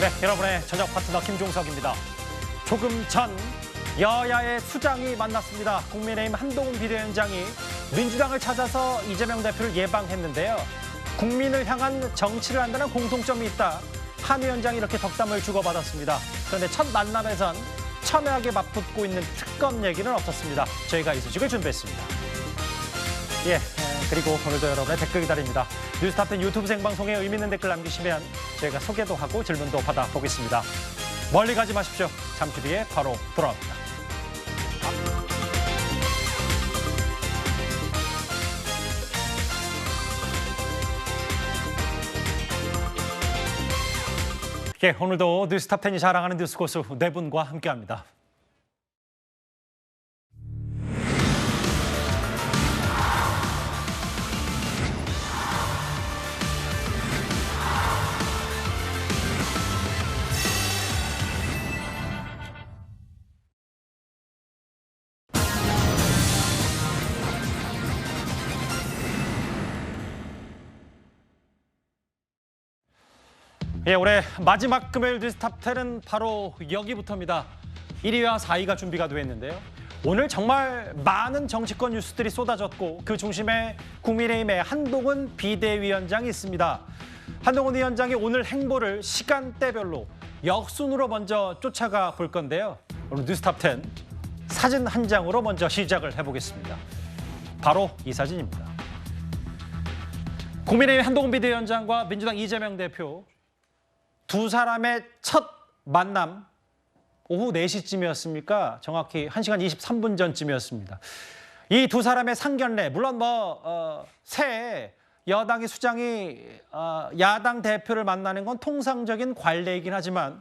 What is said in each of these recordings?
네, 여러분의 저녁 파트너 김종석입니다. 조금 전 여야의 수장이 만났습니다. 국민의힘 한동훈 비대위원장이 민주당을 찾아서 이재명 대표를 예방했는데요. 국민을 향한 정치를 한다는 공통점이 있다. 한 위원장이 이렇게 덕담을 주고받았습니다. 그런데 첫 만남에선 첨예하게 맞붙고 있는 특검 얘기는 없었습니다. 저희가 이 소식을 준비했습니다. 그리고 오늘도 여러분의 댓글 기다립니다. 뉴스탑10 유튜브 생방송에 의미 있는 댓글 남기시면 저희가 소개도 하고 질문도 받아보겠습니다. 멀리 가지 마십시오. 잠시 뒤에 바로 돌아옵니다. 오늘도 뉴스탑10이 자랑하는 뉴스 고수 네 분과 함께합니다. 올해 마지막 금요일 뉴스탑10은 바로 여기부터입니다. 1위와 4위가 준비가 되어 있는데요. 오늘 정말 많은 정치권 뉴스들이 쏟아졌고 그 중심에 국민의힘의 한동훈 비대위원장이 있습니다. 한동훈 위원장의 오늘 행보를 시간대별로 역순으로 먼저 쫓아가 볼 건데요. 오늘 뉴스탑10 사진 한 장으로 먼저 시작을 해보겠습니다. 바로 이 사진입니다. 국민의힘 한동훈 비대위원장과 민주당 이재명 대표 두 사람의 첫 만남 오후 4시쯤이었습니까? 정확히 1시간 23분 전쯤이었습니다. 이 두 사람의 상견례, 물론 새 여당의 수장이 야당 대표를 만나는 건 통상적인 관례이긴 하지만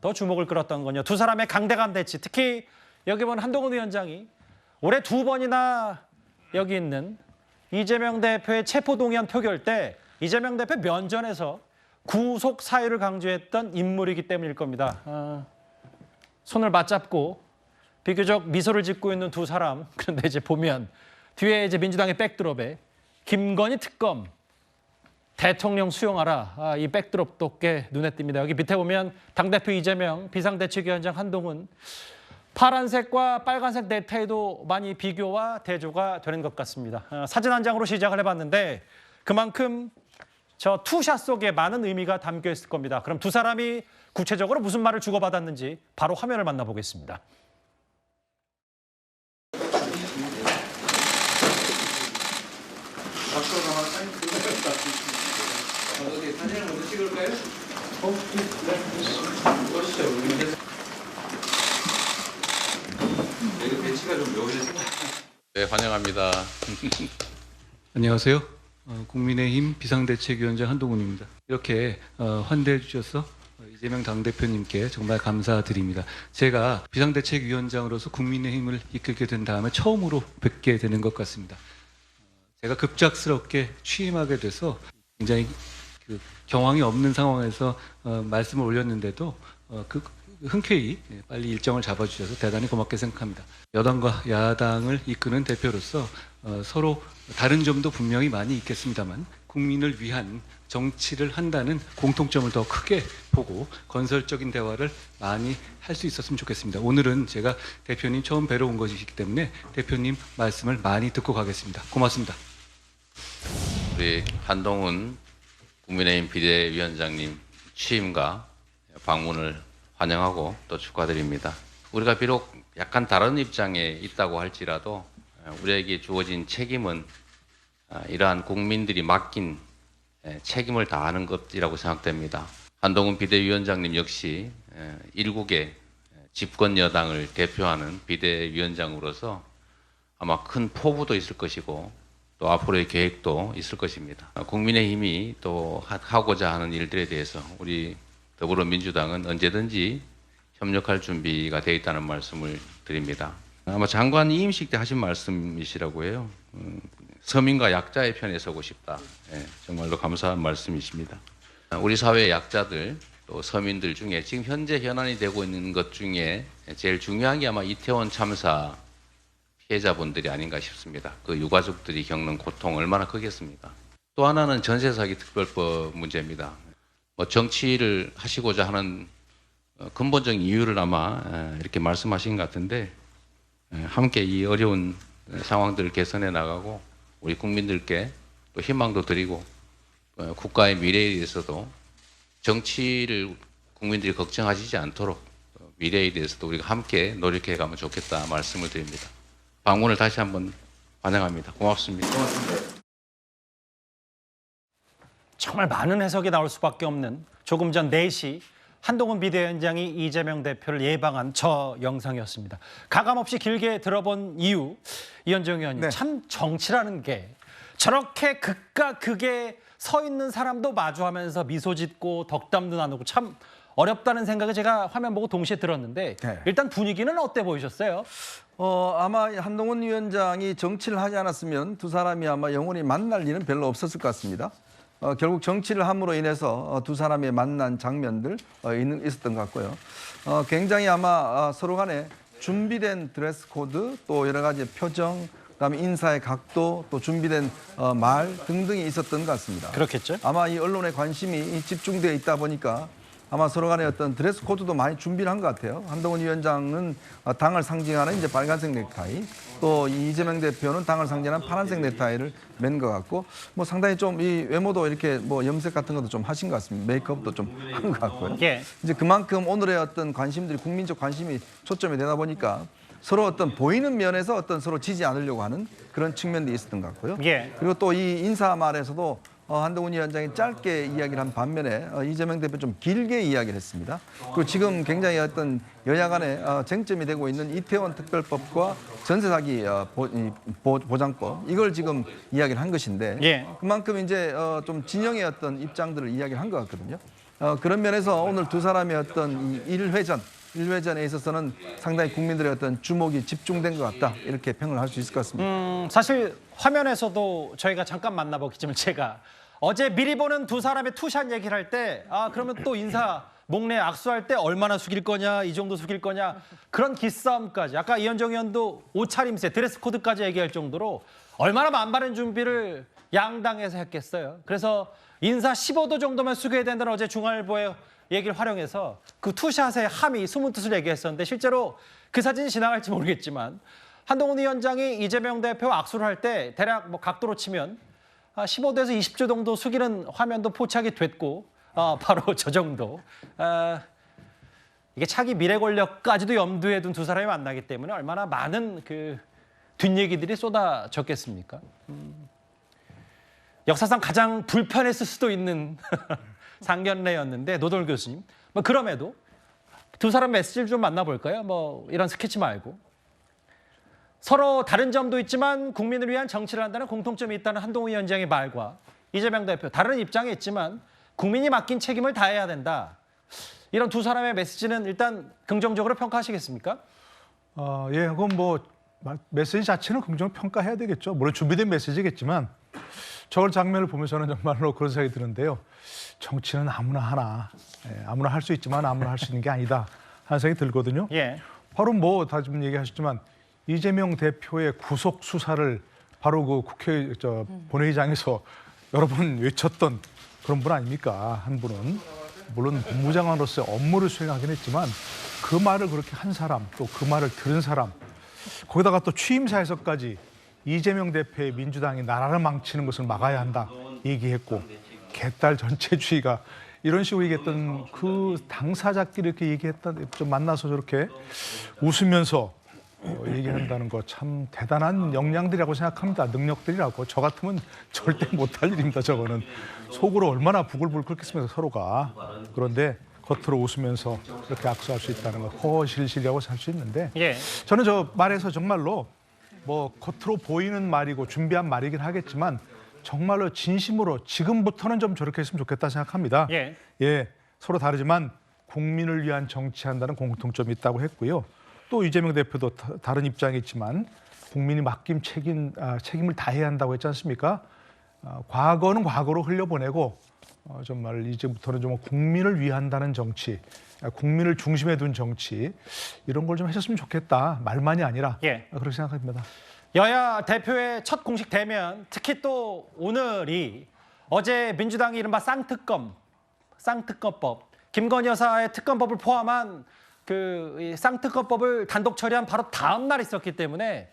더 주목을 끌었던 건요. 두 사람의 강대강 대치, 특히 여기 보는 한동훈 위원장이 올해 2번이나 여기 있는 이재명 대표의 체포동의안 표결 때 이재명 대표 면전에서 구속 사유를 강조했던 인물이기 때문일 겁니다. 손을 맞잡고 비교적 미소를 짓고 있는 두 사람. 그런데 이제 보면 뒤에 이제 민주당의 백드롭에 김건희 특검 대통령 수용하라. 이 백드롭도 꽤 눈에 띕니다. 여기 밑에 보면 당대표 이재명, 비상대책위원장 한동훈. 파란색과 빨간색 넥타이도 많이 비교와 대조가 되는 것 같습니다. 사진 한 장으로 시작을 해봤는데 그만큼 저 투샷 속에 많은 의미가 담겨 있을 겁니다. 그럼 두 사람이 구체적으로 무슨 말을 주고받았는지 바로 화면을 만나보겠습니다. 사진을 먼저 찍을까요? 이거 배치가 좀 묘해서. 네, 환영합니다. 안녕하세요. 국민의힘 비상대책위원장 한동훈입니다. 이렇게 환대해 주셔서 이재명 당대표님께 정말 감사드립니다. 제가 비상대책위원장으로서 국민의힘을 이끌게 된 다음에 처음으로 뵙게 되는 것 같습니다. 제가 급작스럽게 취임하게 돼서 굉장히 경황이 없는 상황에서 말씀을 올렸는데도 흔쾌히 빨리 일정을 잡아주셔서 대단히 고맙게 생각합니다. 여당과 야당을 이끄는 대표로서 서로 다른 점도 분명히 많이 있겠습니다만 국민을 위한 정치를 한다는 공통점을 더 크게 보고 건설적인 대화를 많이 할 수 있었으면 좋겠습니다. 오늘은 제가 대표님 처음 뵈러 온 것이기 때문에 대표님 말씀을 많이 듣고 가겠습니다. 고맙습니다. 우리 한동훈 국민의힘 비대위원장님 취임과 방문을 환영하고 또 축하드립니다. 우리가 비록 약간 다른 입장에 있다고 할지라도 우리에게 주어진 책임은 이러한 국민들이 맡긴 책임을 다하는 것이라고 생각됩니다. 한동훈 비대위원장님 역시 일국의 집권 여당을 대표하는 비대위원장으로서 아마 큰 포부도 있을 것이고 또 앞으로의 계획도 있을 것입니다. 국민의힘이 또 하고자 하는 일들에 대해서 우리 더불어민주당은 언제든지 협력할 준비가 되어 있다는 말씀을 드립니다. 아마 장관 이임식 때 하신 말씀이시라고 해요. 서민과 약자의 편에 서고 싶다. 정말로 감사한 말씀이십니다. 우리 사회의 약자들 또 서민들 중에 지금 현재 현안이 되고 있는 것 중에 제일 중요한 게 아마 이태원 참사 피해자분들이 아닌가 싶습니다. 그 유가족들이 겪는 고통 얼마나 크겠습니까? 또 하나는 전세 사기 특별법 문제입니다. 뭐 정치를 하시고자 하는 근본적인 이유를 아마 이렇게 말씀하신 것 같은데 함께 이 어려운 상황들을 개선해 나가고 우리 국민들께 또 희망도 드리고 국가의 미래에 대해서도 정치를 국민들이 걱정하시지 않도록 미래에 대해서도 우리가 함께 노력해 가면 좋겠다 말씀을 드립니다. 방문을 다시 한번 환영합니다. 고맙습니다. 정말 많은 해석이 나올 수밖에 없는 조금 전 4시 한동훈 비대위원장이 이재명 대표를 예방한 저 영상이었습니다. 가감없이 길게 들어본 이유, 이현정 의원님, 네. 참 정치라는 게 저렇게 극과 극에 서 있는 사람도 마주하면서 미소 짓고 덕담도 나누고 참 어렵다는 생각을 제가 화면 보고 동시에 들었는데 네. 일단 분위기는 어때 보이셨어요? 아마 한동훈 위원장이 정치를 하지 않았으면 두 사람이 아마 영원히 만날 일은 별로 없었을 것 같습니다. 결국 정치를 함으로 인해서 두 사람이 만난 장면들 있었던 것 같고요. 굉장히 아마 서로 간에 준비된 드레스 코드 또 여러 가지 표정 그다음에 인사의 각도 또 준비된 말 등등이 있었던 것 같습니다. 그렇겠죠? 아마 이 언론의 관심이 집중되어 있다 보니까 아마 서로 간에 어떤 드레스 코드도 많이 준비를 한 것 같아요. 한동훈 위원장은 당을 상징하는 이제 빨간색 넥타이, 또 이재명 대표는 당을 상징하는 파란색 넥타이를 맨 것 같고, 뭐 상당히 좀 이 외모도 이렇게 뭐 염색 같은 것도 좀 하신 것 같습니다. 메이크업도 좀 한 것 같고요. 예. 이제 그만큼 오늘의 어떤 관심들이 국민적 관심이 초점이 되다 보니까 서로 어떤 보이는 면에서 어떤 서로 지지 않으려고 하는 그런 측면도 있었던 것 같고요. 예. 그리고 또 이 인사말에서도 한동훈 위원장이 짧게 이야기를 한 반면에 이재명 대표 좀 길게 이야기를 했습니다. 그리고 지금 굉장히 어떤 여야 간에 쟁점이 되고 있는 이태원 특별법과 전세 사기 보장법 이걸 지금 이야기를 한 것인데 예. 그만큼 이제 좀 진영의 어떤 입장들을 이야기를 한 것 같거든요. 그런 면에서 오늘 두 사람의 어떤 이 일회전에 있어서는 상당히 국민들의 어떤 주목이 집중된 것 같다 이렇게 평을 할 수 있을 것 같습니다. 사실 화면에서도 저희가 잠깐 만나봤겠지만 제가 어제 미리 보는 두 사람의 투샷 얘기를 할 때 그러면 또 인사 목례 악수할 때 얼마나 숙일 거냐 이 정도 숙일 거냐 그런 기싸움까지 아까 이현정 의원도 옷차림새 드레스 코드까지 얘기할 정도로 얼마나 만반의 준비를 양당에서 했겠어요. 그래서 인사 15도 정도만 숙여야 된다는 어제 중앙일보의 얘기를 활용해서 그 투샷의 함의 숨은 뜻을 얘기했었는데 실제로 그 사진이 지나갈지 모르겠지만 한동훈 위원장이 이재명 대표와 악수를 할 때 대략 뭐 각도로 치면 15도에서 20도 정도 숙이는 화면도 포착이 됐고 바로 저 정도. 이게 차기 미래 권력까지도 염두에 둔 두 사람이 만나기 때문에 얼마나 많은 그 뒷얘기들이 쏟아졌겠습니까? 역사상 가장 불편했을 수도 있는 상견례였는데 노돌 교수님. 뭐 그럼에도 두 사람 메시지를 좀 만나볼까요? 뭐 이런 스케치 말고. 서로 다른 점도 있지만 국민을 위한 정치를 한다는 공통점이 있다는 한동훈 위원장의 말과 이재명 대표 다른 입장에 있지만 국민이 맡긴 책임을 다해야 된다. 이런 두 사람의 메시지는 일단 긍정적으로 평가하시겠습니까? 예, 그건 뭐 메시지 자체는 긍정 평가해야 되겠죠. 물론 준비된 메시지겠지만 저걸 장면을 보면서는 정말로 그런 생각이 드는데요. 정치는 아무나 하나, 아무나 할 수 있지만 아무나 할 수 있는 게 아니다 하는 생각이 들거든요. 예. 바로 뭐 다 지금 얘기하셨지만 이재명 대표의 구속 수사를 바로 그 국회 본회의장에서 여러 번 외쳤던 그런 분 아닙니까? 한 분은 물론 법무장관으로서의 업무를 수행하긴 했지만 그 말을 그렇게 한 사람 또 그 말을 들은 사람 거기다가 또 취임사에서까지 이재명 대표의 민주당이 나라를 망치는 것을 막아야 한다 얘기했고 개딸 전체주의가 이런 식으로 얘기했던 그 당사자끼리 이렇게 얘기했던 좀 만나서 저렇게 웃으면서 얘기한다는 거 참 대단한 역량들이라고 생각합니다. 능력들이라고. 저 같으면 절대 못할 일입니다. 저거는. 속으로 얼마나 부글부글 끓겠습니까 서로가. 그런데 겉으로 웃으면서 이렇게 악수할 수 있다는 거 허실실이라고 할 수 있는데 예. 저는 저 말에서 정말로 뭐 겉으로 보이는 말이고 준비한 말이긴 하겠지만 정말로 진심으로 지금부터는 좀 저렇게 했으면 좋겠다 생각합니다. 예. 예, 서로 다르지만 국민을 위한 정치한다는 공통점이 있다고 했고요. 또 이재명 대표도 다른 입장이 있지만 국민이 맡긴 책임을 다해야 한다고 했지 않습니까? 과거는 과거로 흘려보내고 정말 이제부터는 좀 국민을 위한다는 정치, 국민을 중심에 둔 정치 이런 걸 좀 하셨으면 좋겠다. 말만이 아니라 예. 그렇게 생각합니다. 여야 대표의 첫 공식 대면 특히 또 오늘이 어제 민주당이 이른바 쌍특검 쌍특검법, 김건희 여사의 특검법을 포함한 이 쌍특검법을 단독 처리한 바로 다음 날 있었기 때문에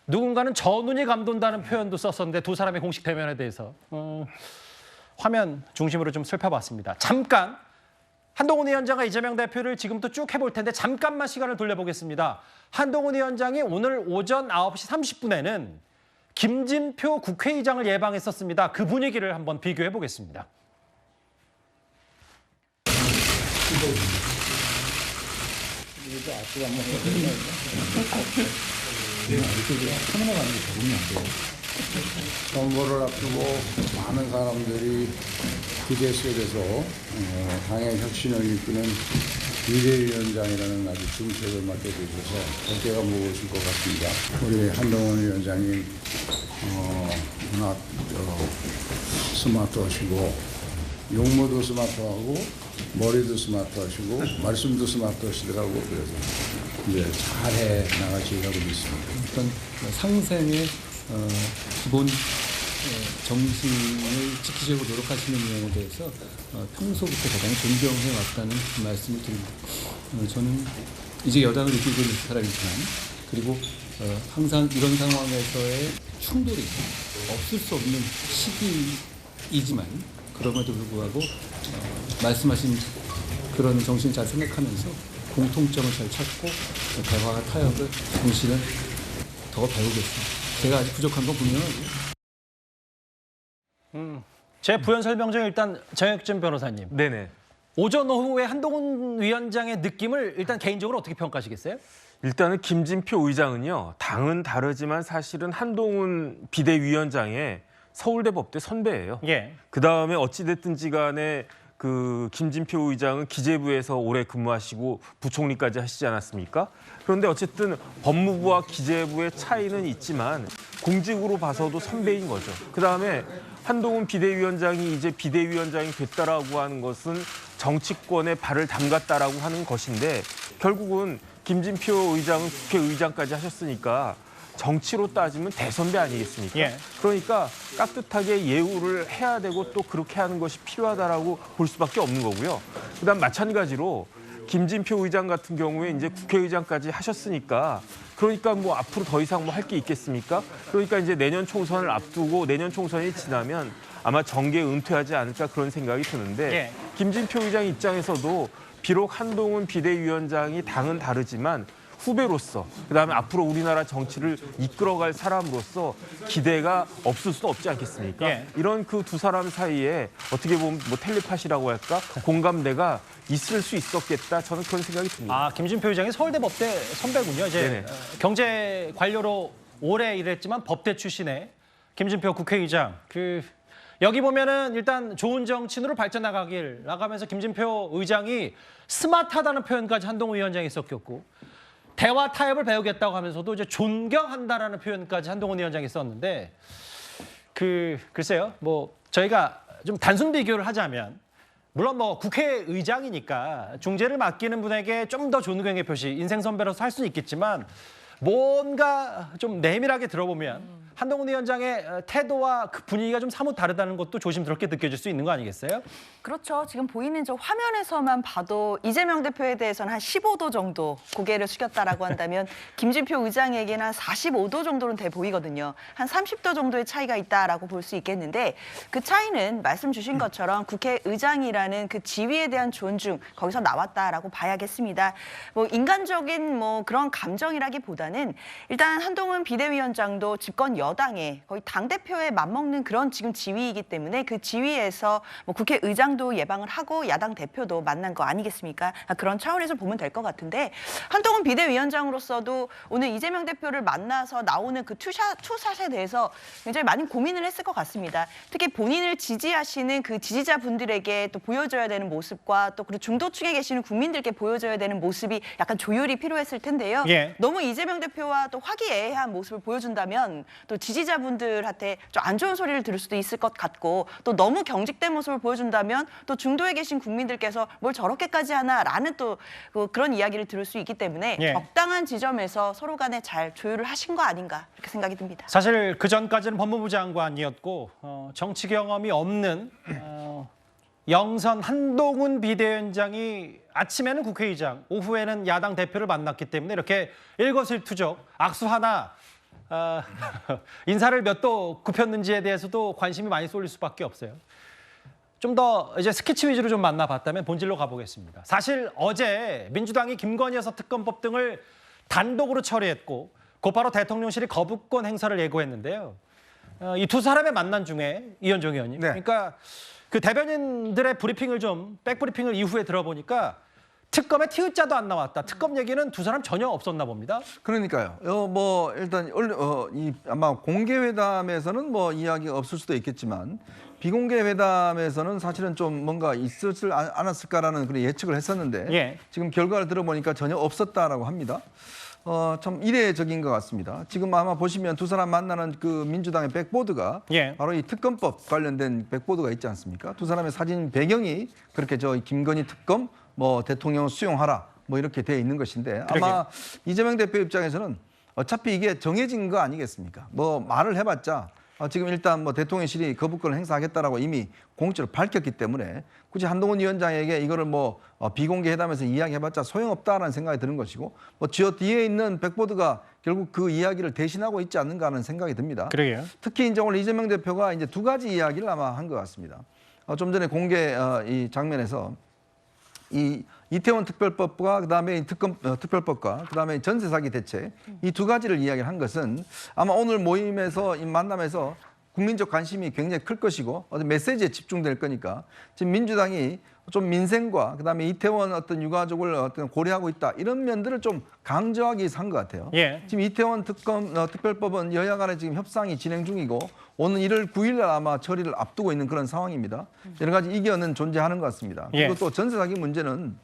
누군가는 저 눈이 감돈다는 표현도 썼었는데 두 사람의 공식 대면에 대해서 화면 중심으로 좀 살펴봤습니다. 잠깐 한동훈 위원장과 이재명 대표를 지금부터 쭉 해볼 텐데 잠깐만 시간을 돌려보겠습니다. 한동훈 위원장이 오늘 오전 9시 30분에는 김진표 국회의장을 예방했었습니다. 그 분위기를 한번 비교해 보겠습니다. 선거를 앞두고 많은 사람들이 기대 속에서 당의 혁신을 이끄는 비대위원장이라는 아주 중책을 맡겨주셔서 어깨가 무거우실 것 같습니다. 우리 한동훈 위원장님 워낙 스마트하시고 용모도 스마트하고 머리도 스마트하시고 말씀도 스마트하시더라고. 그래서 이제 잘해 나가시리라고 믿습니다. 일단 상생의 기본 정신을 지키려고 노력하시는 면에 대해서 평소부터 가장 존경해 왔다는 말씀을 드립니다. 저는 이제 여당을 이끌고 있는 사람이지만 그리고 항상 이런 상황에서의 충돌이 없을 수 없는 시기이지만 그럼에도 불구하고 말씀하신 그런 정신을 잘 생각하면서 공통점을 잘 찾고 대화와 타협을 정신을 더 배우겠습니다. 제가 아직 부족한 건 분명하고요. 제 부연 설명 중에 일단 정혁준 변호사님. 네네. 오전 오후에 한동훈 위원장의 느낌을 일단 개인적으로 어떻게 평가하시겠어요? 일단은 김진표 의장은요. 당은 다르지만 사실은 한동훈 비대위원장의 서울대 법대 선배예요. 예. 그다음에 어찌됐든지 간에 그 김진표 의장은 기재부에서 오래 근무하시고 부총리까지 하시지 않았습니까? 그런데 어쨌든 법무부와 기재부의 차이는 있지만 공직으로 봐서도 선배인 거죠. 그다음에 한동훈 비대위원장이 이제 비대위원장이 됐다라고 하는 것은 정치권에 발을 담갔다라고 하는 것인데 결국은 김진표 의장은 국회의장까지 하셨으니까 정치로 따지면 대선배 아니겠습니까? 예. 그러니까 깍듯하게 예우를 해야 되고 또 그렇게 하는 것이 필요하다라고 볼 수밖에 없는 거고요. 그다음 마찬가지로 김진표 의장 같은 경우에 이제 국회의장까지 하셨으니까 그러니까 뭐 앞으로 더 이상 뭐 할 게 있겠습니까? 그러니까 이제 내년 총선을 앞두고 내년 총선이 지나면 아마 정계 은퇴하지 않을까 그런 생각이 드는데 예. 김진표 의장 입장에서도 비록 한동훈 비대위원장이 당은 다르지만 후배로서 그다음에 앞으로 우리나라 정치를 이끌어갈 사람으로서 기대가 없을 수는 없지 않겠습니까? 예. 이런 그 두 사람 사이에 어떻게 보면 뭐 텔레파시라고 할까? 공감대가 있을 수 있었겠다. 저는 그런 생각이 듭니다. 아, 김진표 의장이 서울대 법대 선배군요. 이제 네네. 경제 관료로 오래 일했지만 법대 출신의 김진표 국회의장. 여기 보면은 일단 좋은 정치인으로 발전나가길 나가면서 김진표 의장이 스마트하다는 표현까지 한동훈 위원장이 썼겠고 대화 타협을 배우겠다고 하면서도 이제 존경한다라는 표현까지 한동훈 위원장이 썼는데 글쎄요. 뭐 저희가 좀 단순 비교를 하자면 물론 뭐 국회의장이니까 중재를 맡기는 분에게 좀 더 존경의 표시, 인생 선배로서 할 수는 있겠지만 뭔가 좀 내밀하게 들어보면 한동훈 위원장의 태도와 그 분위기가 좀 사뭇 다르다는 것도 조심스럽게 느껴질 수 있는 거 아니겠어요? 그렇죠. 지금 보이는 저 화면에서만 봐도 이재명 대표에 대해서는 한 15도 정도 고개를 숙였다라고 한다면 김진표 의장에게는 한 45도 정도는 돼 보이거든요. 한 30도 정도의 차이가 있다라고 볼 수 있겠는데 그 차이는 말씀 주신 것처럼 국회의장이라는 그 지위에 대한 존중 거기서 나왔다라고 봐야겠습니다. 뭐 인간적인 뭐 그런 감정이라기보다는 일단 한동훈 비대위원장도 집권 여당의 거의 당대표에 맞먹는 그런 지금 지위이기 때문에 그 지위에서 뭐 국회의장도 예방을 하고 야당 대표도 만난 거 아니겠습니까? 그런 차원에서 보면 될 것 같은데 한동훈 비대위원장으로서도 오늘 이재명 대표를 만나서 나오는 그 투샷에 대해서 굉장히 많은 고민을 했을 것 같습니다. 특히 본인을 지지하시는 그 지지자분들에게 또 보여줘야 되는 모습과 또 그리고 중도층에 계시는 국민들께 보여줘야 되는 모습이 약간 조율이 필요했을 텐데요. 예. 너무 이재명 대표와 또 화기애애한 모습을 보여준다면 또 지지자분들한테 좀 안 좋은 소리를 들을 수도 있을 것 같고 또 너무 경직된 모습을 보여준다면 또 중도에 계신 국민들께서 뭘 저렇게까지 하나라는 또 그런 이야기를 들을 수 있기 때문에 예. 적당한 지점에서 서로 간에 잘 조율을 하신 거 아닌가 이렇게 생각이 듭니다. 사실 그 전까지는 법무부 장관이었고 정치 경험이 없는 영선 한동훈 비대위원장이 아침에는 국회의장, 오후에는 야당 대표를 만났기 때문에 이렇게 일거수일투족 악수 하나 인사를 몇 도 굽혔는지에 대해서도 관심이 많이 쏠릴 수밖에 없어요. 좀 더 이제 스케치 위주로 좀 만나봤다면 본질로 가보겠습니다. 사실 어제 민주당이 김건희 여사 특검법 등을 단독으로 처리했고 곧바로 대통령실이 거부권 행사를 예고했는데요. 이 두 사람의 만남 중에 이현정 의원님, 네. 그러니까 그 대변인들의 브리핑을 좀 백브리핑을 이후에 들어보니까 특검에 티읕자도 안 나왔다. 특검 얘기는 두 사람 전혀 없었나 봅니다. 그러니까요. 뭐 일단 아마 공개 회담에서는 뭐 이야기가 없을 수도 있겠지만 비공개 회담에서는 사실은 좀 뭔가 있었을 않았을까라는 그런 예측을 했었는데 예. 지금 결과를 들어보니까 전혀 없었다라고 합니다. 참 이례적인 것 같습니다. 지금 아마 보시면 두 사람 만나는 그 민주당의 백보드가 예. 바로 이 특검법 관련된 백보드가 있지 않습니까? 두 사람의 사진 배경이 그렇게 저 김건희 특검 뭐 대통령 수용하라 뭐 이렇게 돼 있는 것인데 아마 이재명 대표 입장에서는 어차피 이게 정해진 거 아니겠습니까? 뭐 말을 해봤자 지금 일단 뭐 대통령실이 거부권을 행사하겠다라고 이미 공적으로 밝혔기 때문에 굳이 한동훈 위원장에게 이거를 뭐 비공개 회담에서 이야기해봤자 소용없다라는 생각이 드는 것이고 뭐 저 뒤에 있는 백보드가 결국 그 이야기를 대신하고 있지 않는가 하는 생각이 듭니다. 그러게요. 특히 이제 오늘 이재명 대표가 이제 두 가지 이야기를 아마 한 것 같습니다. 좀 전에 공개 이 장면에서 이 이태원 특별법과 그다음에 이 특별법과 그다음에 전세 사기 대책 이 두 가지를 이야기를 한 것은 아마 오늘 모임에서 이 만남에서 국민적 관심이 굉장히 클 것이고 어떤 메시지에 집중될 거니까 지금 민주당이 좀 민생과 그다음에 이태원 어떤 유가족을 어떤 고려하고 있다 이런 면들을 좀 강조하기 위해서 한 것 같아요. 예. 지금 이태원 특별법은 여야 간에 지금 협상이 진행 중이고 오는 1월 9일 날 아마 처리를 앞두고 있는 그런 상황입니다. 여러 가지 이견은 존재하는 것 같습니다. 그리고 예. 또 전세 사기 문제는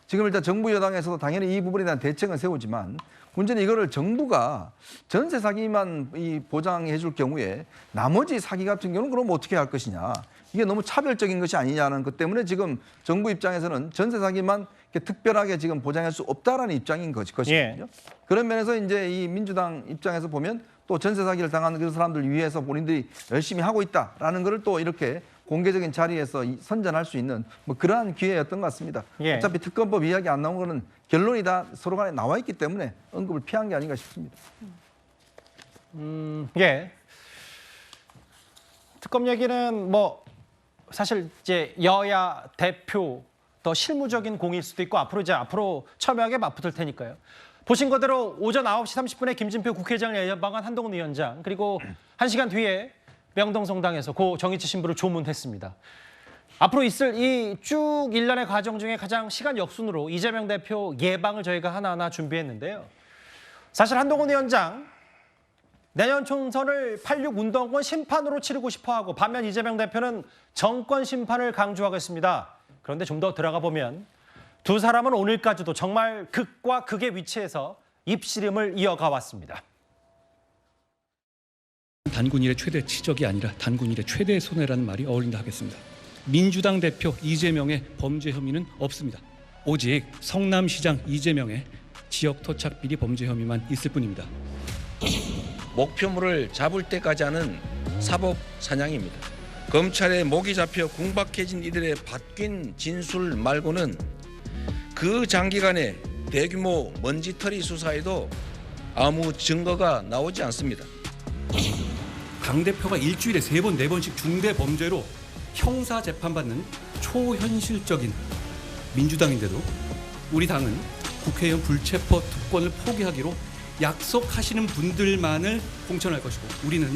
지금 일단 정부 여당에서도 당연히 이 부분에 대한 대책은 세우지만 문제는 이거를 정부가 전세 사기만 이 보장해 줄 경우에 나머지 사기 같은 경우는 그럼 어떻게 할 것이냐. 이게 너무 차별적인 것이 아니냐는 것 때문에 지금 정부 입장에서는 전세 사기만 이렇게 특별하게 지금 보장할 수 없다라는 입장인 것이거든요. 예. 그런 면에서 이제 이 민주당 입장에서 보면 또 전세 사기를 당하는 그 사람들 위해서 본인들이 열심히 하고 있다라는 것을 또 이렇게 공개적인 자리에서 선전할 수 있는 뭐 그러한 기회였던 것 같습니다. 예. 어차피 특검법 이야기 안 나온 거는 결론이 다 서로 간에 나와 있기 때문에 언급을 피한 게 아닌가 싶습니다. 예. 특검 얘기는 뭐 사실 이제 여야 대표 더 실무적인 공일 수도 있고 앞으로 첨예하게 맞붙을 테니까요. 보신 거대로 오전 9시 30분에 김진표 국회의장을 예방한 한동훈 위원장 그리고 1시간 뒤에 명동성당에서 고 정의치 신부를 조문했습니다. 앞으로 있을 이 쭉 일련의 과정 중에 가장 시간 역순으로 이재명 대표 예방을 저희가 하나하나 준비했는데요. 사실 한동훈 위원장 내년 총선을 86 운동권 심판으로 치르고 싶어하고 반면 이재명 대표는 정권 심판을 강조하겠습니다. 그런데 좀 더 들어가 보면 두 사람은 오늘까지도 정말 극과 극의 위치에서 입씨름을 이어가 왔습니다. 단군일의 최대 치적이 아니라 단군일의 최대 손해라는 말이 어울린다 하겠습니다. 민주당 대표 이재명의 범죄 혐의는 없습니다. 오직 성남시장 이재명의 지역 토착 비리 범죄 혐의만 있을 뿐입니다. 목표물을 잡을 때까지 하는 사법 사냥입니다. 검찰에 목이 잡혀 궁박해진 이들의 바뀐 진술 말고는 그 장기간의 대규모 먼지털이 수사에도 아무 증거가 나오지 않습니다. 당대표가 일주일에 3번, 4번씩 중대 범죄로 형사 재판받는 초현실적인 민주당인데도 우리 당은 국회의원 불체포 특권을 포기하기로 약속하시는 분들만을 공천할 것이고 우리는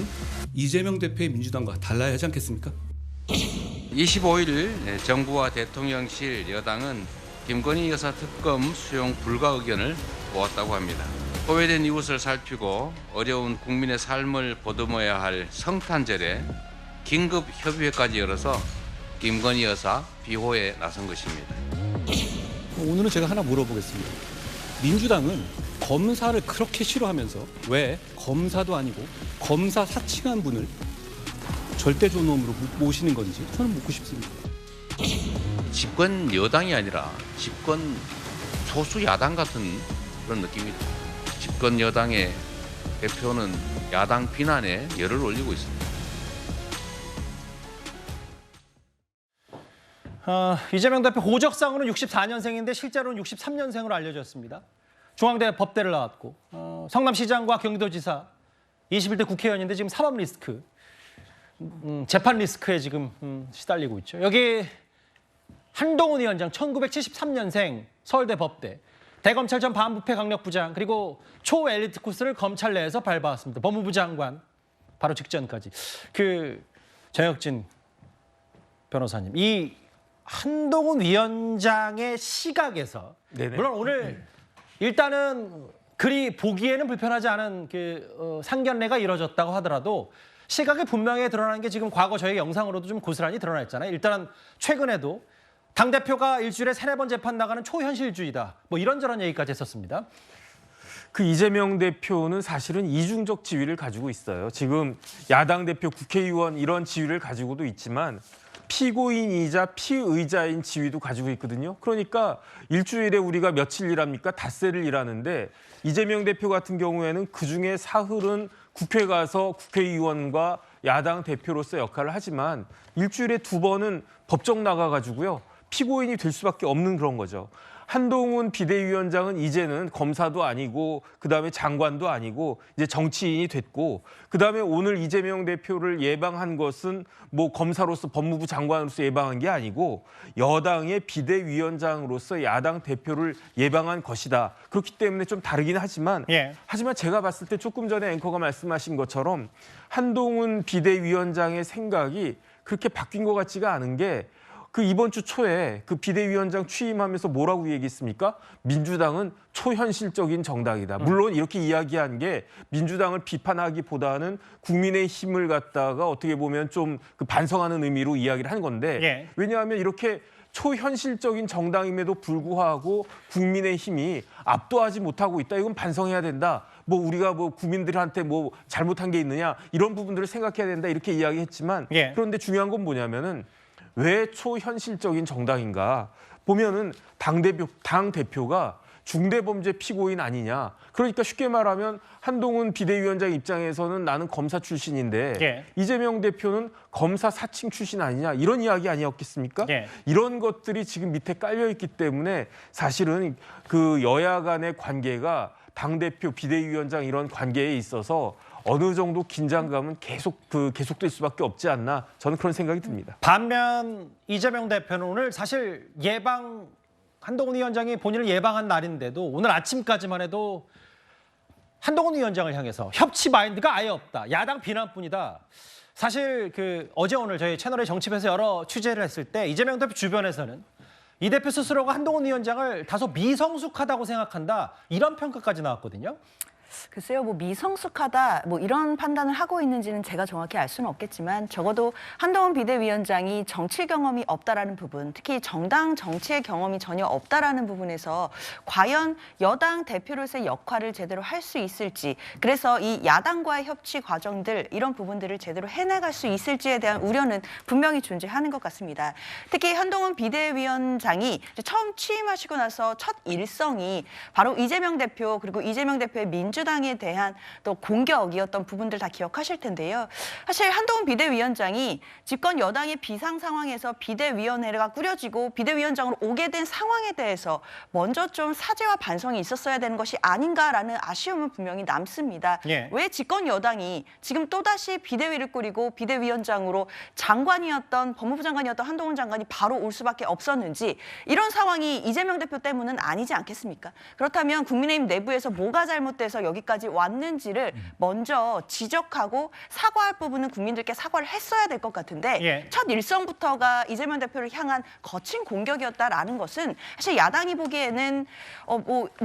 이재명 대표의 민주당과 달라야 하지 않겠습니까? 25일 정부와 대통령실 여당은 김건희 여사 특검 수용 불가 의견을 모았다고 합니다. 소외된 이웃을 살피고 어려운 국민의 삶을 보듬어야 할 성탄절에 긴급 협의회까지 열어서 김건희 여사 비호에 나선 것입니다. 오늘은 제가 하나 물어보겠습니다. 민주당은 검사를 그렇게 싫어하면서 왜 검사도 아니고 검사 사칭한 분을 절대존엄으로 모시는 건지 저는 묻고 싶습니다. 집권 여당이 아니라 집권 소수 야당 같은 그런 느낌이죠. 집권 여당의 대표는 야당 비난에 열을 올리고 있습니다. 이재명 대표 호적상으로는 64년생인데 실제로는 63년생으로 알려졌습니다. 중앙대 법대를 나왔고 성남시장과 경기도지사 21대 국회의원인데 지금 사법 리스크, 재판 리스크에 지금 시달리고 있죠. 여기 한동훈 위원장 1973년생 서울대 법대, 대검찰 전 반부패 강력부장, 그리고 초엘리트 코스를 검찰 내에서 밟아왔습니다. 법무부 장관 바로 직전까지. 정혁진 변호사님, 이 한동훈 위원장의 시각에서 네네. 물론 오늘 일단은 그리 보기에는 불편하지 않은 상견례가 이뤄졌다고 하더라도 시각이 분명히 드러나는 게 지금 과거 저희 영상으로도 좀 고스란히 드러나 있잖아요. 일단은 최근에도 당대표가 일주일에 3-4번 재판 나가는 초현실주의다, 뭐 이런저런 얘기까지 했었습니다. 그 이재명 대표는 사실은 이중적 지위를 가지고 있어요. 지금 야당 대표, 국회의원 이런 지위를 가지고도 있지만 피고인이자 피의자인 지위도 가지고 있거든요. 그러니까 일주일에 우리가 며칠 일합니까? 닷새를 일하는데 이재명 대표 같은 경우에는 그중에 사흘은 국회 가서 국회의원과 야당 대표로서 역할을 하지만 일주일에 2번은 법정 나가가지고요. 피고인이 될 수밖에 없는 그런 거죠. 한동훈 비대위원장은 이제는 검사도 아니고 그다음에 장관도 아니고 이제 정치인이 됐고 그다음에 오늘 이재명 대표를 예방한 것은 뭐 검사로서 법무부 장관으로서 예방한 게 아니고 여당의 비대위원장으로서 야당 대표를 예방한 것이다. 그렇기 때문에 좀 다르긴 하지만 하지만 제가 봤을 때 조금 전에 앵커가 말씀하신 것처럼 한동훈 비대위원장의 생각이 그렇게 바뀐 것 같지가 않은 게 이번 주 초에 비대위원장 취임하면서 뭐라고 얘기했습니까? 민주당은 초현실적인 정당이다. 물론 이렇게 이야기한 게 민주당을 비판하기보다는 국민의힘을 갖다가 어떻게 보면 좀 반성하는 의미로 이야기를 한 건데 왜냐하면 이렇게 초현실적인 정당임에도 불구하고 국민의힘이 압도하지 못하고 있다. 이건 반성해야 된다. 우리가 국민들한테 잘못한 게 있느냐 이런 부분들을 생각해야 된다. 이렇게 이야기했지만 그런데 중요한 건 뭐냐면은 왜 초현실적인 정당인가 보면은 당 대표가 중대범죄 피고인 아니냐. 그러니까 쉽게 말하면 한동훈 비대위원장 입장에서는 나는 검사 출신인데 이재명 대표는 검사 사칭 출신 아니냐 이런 이야기 아니었겠습니까? 이런 것들이 지금 밑에 깔려 있기 때문에 사실은 여야 간의 관계가 당대표 비대위원장 이런 관계에 있어서 어느 정도 긴장감은 계속될 수밖에 없지 않나 저는 그런 생각이 듭니다. 반면 이재명 대표는 오늘 사실 한동훈 위원장이 본인을 예방한 날인데도 오늘 아침까지만 해도 한동훈 위원장을 향해서 협치 마인드가 아예 없다. 야당 비난뿐이다. 사실 어제 오늘 저희 채널의 정치에서 여러 취재를 했을 때 이재명 대표 주변에서는 이 대표 스스로가 한동훈 위원장을 다소 미성숙하다고 생각한다. 이런 평가까지 나왔거든요. 글쎄요, 미성숙하다 이런 판단을 하고 있는지는 제가 정확히 알 수는 없겠지만 적어도 한동훈 비대위원장이 정치 경험이 없다라는 부분, 특히 정당 정치의 경험이 전혀 없다라는 부분에서 과연 여당 대표로서의 역할을 제대로 할 수 있을지, 그래서 이 야당과의 협치 과정들 이런 부분들을 제대로 해나갈 수 있을지에 대한 우려는 분명히 존재하는 것 같습니다. 특히 한동훈 비대위원장이 처음 취임하시고 나서 첫 일성이 바로 이재명 대표 그리고 이재명 대표의 민주당에 대한 또 공격이었던 부분들 다 기억하실 텐데요. 사실 한동훈 비대위원장이 집권 여당의 비상 상황에서 비대위원회가 꾸려지고 비대위원장으로 오게 된 상황에 대해서 먼저 좀 사죄와 반성이 있었어야 되는 것이 아닌가라는 아쉬움은 분명히 남습니다. 왜 집권 여당이 지금 또다시 비대위를 꾸리고 비대위원장으로 법무부 장관이었던 한동훈 장관이 바로 올 수밖에 없었는지, 이런 상황이 이재명 대표 때문은 아니지 않겠습니까? 그렇다면 국민의힘 내부에서 뭐가 잘못돼서 여기까지 왔는지를 먼저 지적하고 사과할 부분은 국민들께 사과를 했어야 될 것 같은데 첫 일성부터가 이재명 대표를 향한 거친 공격이었다라는 것은 사실 야당이 보기에는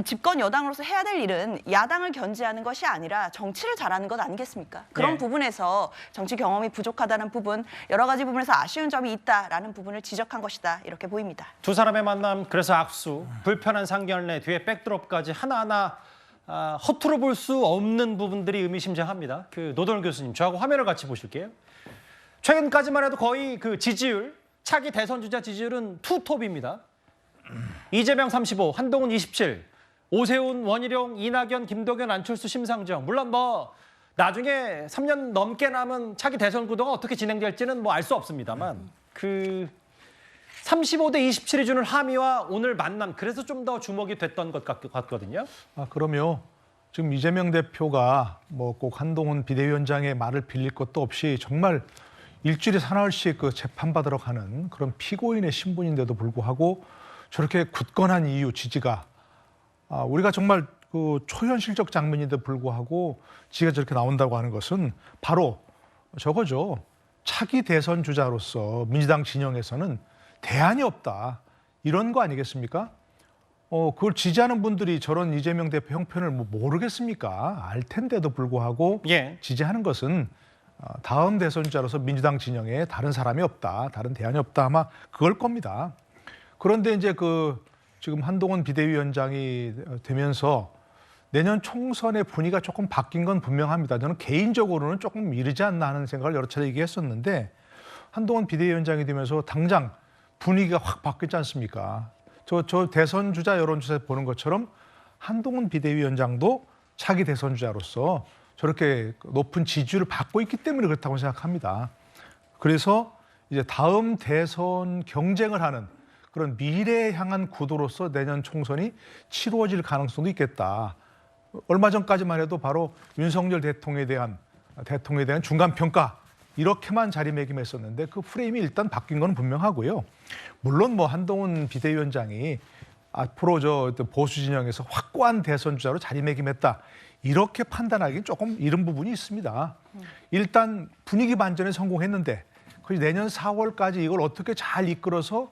집권 여당으로서 해야 될 일은 야당을 견제하는 것이 아니라 정치를 잘하는 것 아니겠습니까? 그런 부분에서 정치 경험이 부족하다는 부분, 여러 가지 부분에서 아쉬운 점이 있다라는 부분을 지적한 것이다, 이렇게 보입니다. 두 사람의 만남, 그래서 악수, 불편한 상견례, 뒤에 백드롭까지 하나하나 허투루 볼 수 없는 부분들이 의미심장합니다. 노동열 교수님, 저하고 화면을 같이 보실게요. 최근까지만 해도 거의 지지율, 차기 대선 주자 지지율은 투톱입니다. 이재명 35, 한동훈 27, 오세훈, 원희룡, 이낙연, 김동연, 안철수, 심상정. 물론 나중에 3년 넘게 남은 차기 대선 구도가 어떻게 진행될지는 알 수 없습니다만 35대 27이 주는 함의와 오늘 만남, 그래서 좀 더 주목이 됐던 것 같거든요. 그럼요. 지금 이재명 대표가 뭐 꼭 한동훈 비대위원장의 말을 빌릴 것도 없이 정말 일주일에 사나흘씩 그 재판받으러 가는 그런 피고인의 신분인데도 불구하고 저렇게 굳건한 이유, 지지가 우리가 정말 그 초현실적 장면인데도 불구하고 지가 저렇게 나온다고 하는 것은 바로 저거죠. 차기 대선 주자로서 민주당 진영에서는 대안이 없다. 이런 거 아니겠습니까? 그걸 지지하는 분들이 저런 이재명 대표 형편을 뭐 모르겠습니까? 알 텐데도 불구하고 예. 지지하는 것은 다음 대선 주자로서 민주당 진영에 다른 사람이 없다. 다른 대안이 없다. 아마 그걸 겁니다. 그런데 이제 지금 한동훈 비대위원장이 되면서 내년 총선의 분위기가 조금 바뀐 건 분명합니다. 저는 개인적으로는 조금 이르지 않나 하는 생각을 여러 차례 얘기했었는데 한동훈 비대위원장이 되면서 당장 분위기가 확 바뀌지 않습니까? 저 대선 주자 여론조사에서 보는 것처럼 한동훈 비대위원장도 차기 대선 주자로서 저렇게 높은 지지율을 받고 있기 때문에 그렇다고 생각합니다. 그래서 이제 다음 대선 경쟁을 하는 그런 미래에 향한 구도로서 내년 총선이 치루어질 가능성도 있겠다. 얼마 전까지만 해도 바로 윤석열 대통령에 대한 중간 평가 이렇게만 자리매김했었는데 그 프레임이 일단 바뀐 건 분명하고요. 물론 뭐 한동훈 비대위원장이 앞으로 저 보수 진영에서 확고한 대선 주자로 자리매김했다 이렇게 판단하기는 조금 이른 부분이 있습니다. 일단 분위기 반전에 성공했는데 그래서 내년 4월까지 이걸 어떻게 잘 이끌어서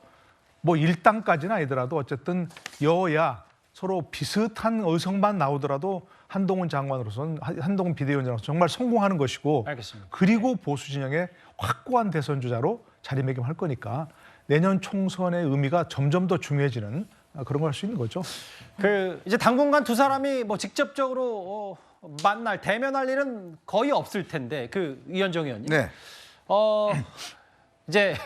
뭐 일당까지는 아니더라도 어쨌든 여야 서로 비슷한 의석만 나오더라도 한동훈 장관으로서는 한동훈 비대위원장으로서 정말 성공하는 것이고 알겠습니다. 그리고 보수 진영의 확고한 대선 주자로 자리매김할 거니까 내년 총선의 의미가 점점 더 중요해지는 그런 걸 할 수 있는 거죠. 이제 당분간 두 사람이 뭐 직접적으로 대면할 일은 거의 없을 텐데 이현정 의원님. 네. 이제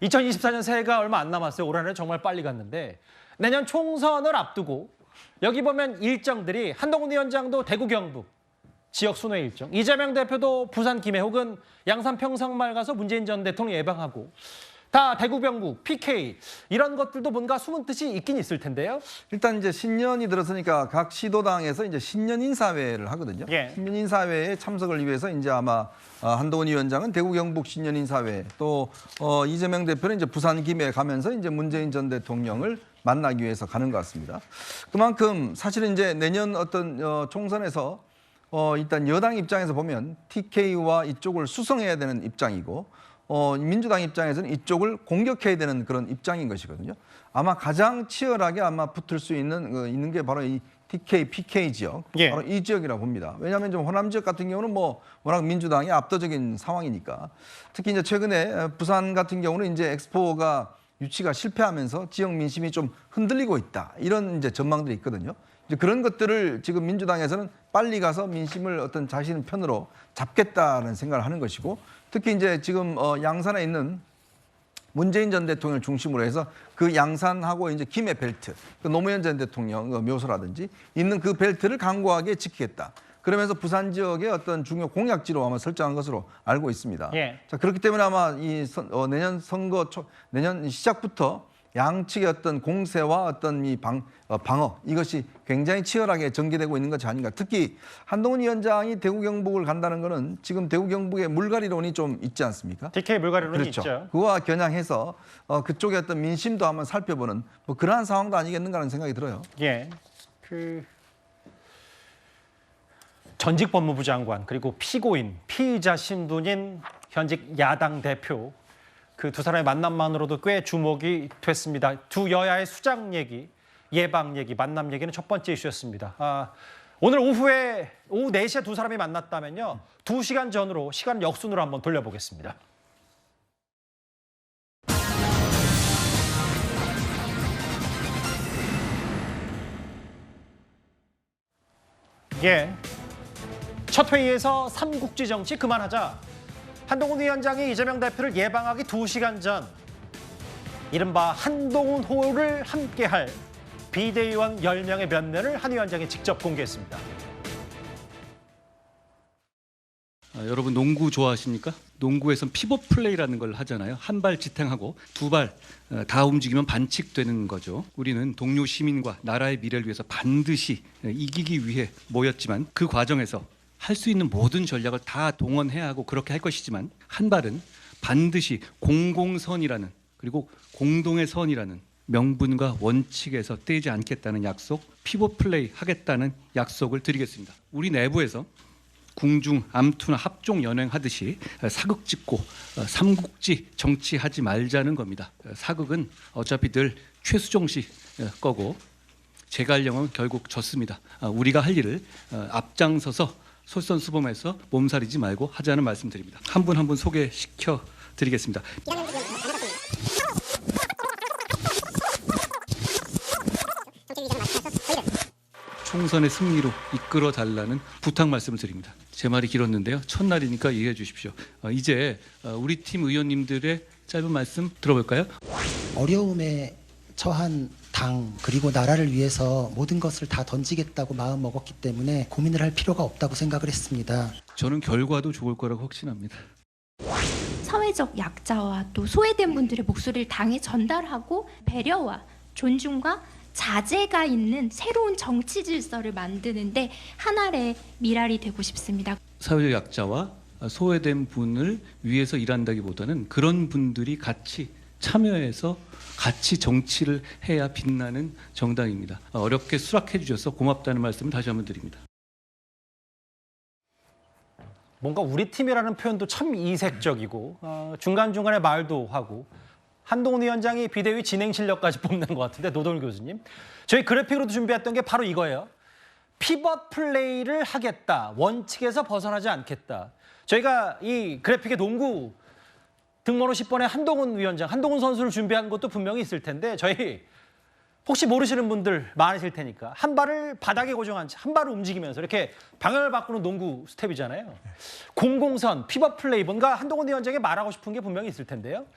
2024년 새해가 얼마 안 남았어요. 올 한해 정말 빨리 갔는데 내년 총선을 앞두고 여기 보면 일정들이 한동훈 위원장도 대구 경북 지역 순회 일정, 이재명 대표도 부산 김해 혹은 양산 평성말 가서 문재인 전 대통령 예방하고 다 대구 경북 PK 이런 것들도 뭔가 숨은 뜻이 있긴 있을 텐데요. 일단 이제 신년이 들었으니까 각 시도당에서 이제 신년 인사회를 하거든요. 예. 신년 인사회에 참석을 위해서 이제 아마 한동훈 위원장은 대구 경북 신년 인사회 또 이재명 대표는 이제 부산 김해 가면서 이제 문재인 전 대통령을 만나기 위해서 가는 것 같습니다. 그만큼 사실은 이제 내년 어떤 총선에서 일단 여당 입장에서 보면 TK와 이쪽을 수성해야 되는 입장이고 민주당 입장에서는 이쪽을 공격해야 되는 그런 입장인 것이거든요. 아마 가장 치열하게 붙을 수 있는 게 바로 이 TK, PK 지역, 예. 바로 이 지역이라고 봅니다. 왜냐하면 좀 호남 지역 같은 경우는 뭐 워낙 민주당이 압도적인 상황이니까 특히 이제 최근에 부산 같은 경우는 이제 엑스포가 유치가 실패하면서 지역 민심이 좀 흔들리고 있다 이런 이제 전망들이 있거든요. 이제 그런 것들을 지금 민주당에서는 빨리 가서 민심을 어떤 자신의 편으로 잡겠다는 생각을 하는 것이고 특히 이제 지금 양산에 있는 문재인 전 대통령을 중심으로 해서 그 양산하고 이제 김해 벨트, 그 노무현 전 대통령 묘소라든지 있는 그 벨트를 강고하게 지키겠다. 그러면서 부산 지역의 어떤 중요 공약지로 아마 설정한 것으로 알고 있습니다. 예. 자, 그렇기 때문에 아마 내년 선거 내년 시작부터 양측의 어떤 공세와 어떤 이 방어 이것이 굉장히 치열하게 전개되고 있는 것이 아닌가. 특히 한동훈 위원장이 대구 경북을 간다는 것은 지금 대구 경북의 물갈이론이 좀 있지 않습니까? TK 물갈이론이 그렇죠. 있죠. 그와 겨냥해서 그쪽의 어떤 민심도 한번 살펴보는 뭐 그러한 상황도 아니겠는가 하는 생각이 들어요. 예. 전직 법무부 장관 그리고 피고인, 피의자 신분인 현직 야당 대표 그 두 사람의 만남만으로도 꽤 주목이 됐습니다. 두 여야의 수장 얘기, 예방 얘기, 만남 얘기는 첫 번째 이슈였습니다. 오늘 오후 4시에 두 사람이 만났다면요. 2시간 전으로 시간 역순으로 한번 돌려보겠습니다. 예. 첫 회의에서 삼국지 정치 그만하자. 한동훈 위원장이 이재명 대표를 예방하기 2시간 전 이른바 한동훈 호를 함께할 비대위원 10명의 면면을 한 위원장이 직접 공개했습니다. 여러분 농구 좋아하십니까? 농구에선 피벗 플레이라는 걸 하잖아요. 한 발 지탱하고 두 발 다 움직이면 반칙되는 거죠. 우리는 동료 시민과 나라의 미래를 위해서 반드시 이기기 위해 모였지만 그 과정에서 할 수 있는 모든 전략을 다 동원해야 하고 그렇게 할 것이지만 한 발은 반드시 공공선이라는 그리고 공동의 선이라는 명분과 원칙에서 떼지 않겠다는 약속, 피벗 플레이 하겠다는 약속을 드리겠습니다. 우리 내부에서 궁중, 암투나 합종 연행하듯이 사극 짓고 삼국지 정치하지 말자는 겁니다. 사극은 어차피 늘 최수종 씨 거고 제갈량은 결국 졌습니다. 우리가 할 일을 앞장서서 솔선수범해서 몸살이지 말고 하자는 말씀드립니다. 한 분 한 분 소개시켜 드리겠습니다. 총선의 승리로 이끌어 달라는 부탁 말씀을 드립니다. 제 말이 길었는데요. 첫날이니까 이해해 주십시오. 이제 우리 팀 의원님들의 짧은 말씀 들어볼까요? 어려움에 처한 당 그리고 나라를 위해서 모든 것을 다 던지겠다고 마음 먹었기 때문에 고민을 할 필요가 없다고 생각을 했습니다. 저는 결과도 좋을 거라고 확신합니다. 사회적 약자와 또 소외된 분들의 목소리를 당에 전달하고 배려와 존중과 자제가 있는 새로운 정치 질서를 만드는데 한 알의 미랄이 되고 싶습니다. 사회적 약자와 소외된 분을 위해서 일한다기보다는 그런 분들이 같이 참여해서 같이 정치를 해야 빛나는 정당입니다. 어렵게 수락해 주셔서 고맙다는 말씀을 다시 한번 드립니다. 뭔가 우리 팀이라는 표현도 참 이색적이고 중간중간에 말도 하고 한동훈 위원장이 비대위 진행 실력까지 뽐낸 것 같은데 노동일 교수님. 저희 그래픽으로도 준비했던 게 바로 이거예요. 피벗 플레이를 하겠다. 원칙에서 벗어나지 않겠다. 저희가 이 그래픽에 농구 등번호 10번에 한동훈 위원장, 한동훈 선수를 준비한 것도 분명히 있을 텐데 저희 혹시 모르시는 분들 많으실 테니까 한 발을 바닥에 고정한 채 한 발을 움직이면서 이렇게 방향을 바꾸는 농구 스텝이잖아요. 공공선, 피벗 플레이 뭔가 한동훈 위원장이 말하고 싶은 게 분명히 있을 텐데요.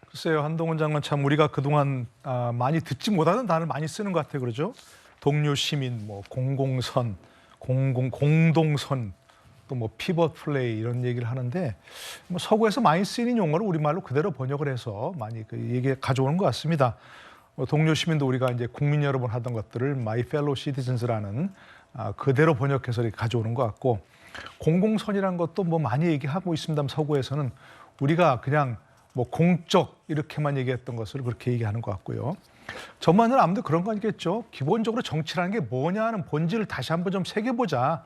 글쎄요, 한동훈 장관 참 우리가 그동안 많이 듣지 못하는 단어를 많이 쓰는 것 같아요. 그러죠? 동료 시민, 뭐 공공선, 공동선, 또 뭐 피벗 플레이 이런 얘기를 하는데 뭐 서구에서 많이 쓰이는 용어를 우리말로 그대로 번역을 해서 많이 그 얘기 가져오는 것 같습니다. 동료 시민도 우리가 이제 국민 여러분 하던 것들을 My Fellow Citizens라는 그대로 번역해서 이렇게 가져오는 것 같고 공공선이라는 것도 뭐 많이 얘기하고 있습니다. 서구에서는 우리가 그냥 뭐 공적 이렇게만 얘기했던 것을 그렇게 얘기하는 것 같고요. 저만은 아무도 그런 거 아니겠죠. 기본적으로 정치라는 게 뭐냐 하는 본질을 다시 한번 좀 새겨보자.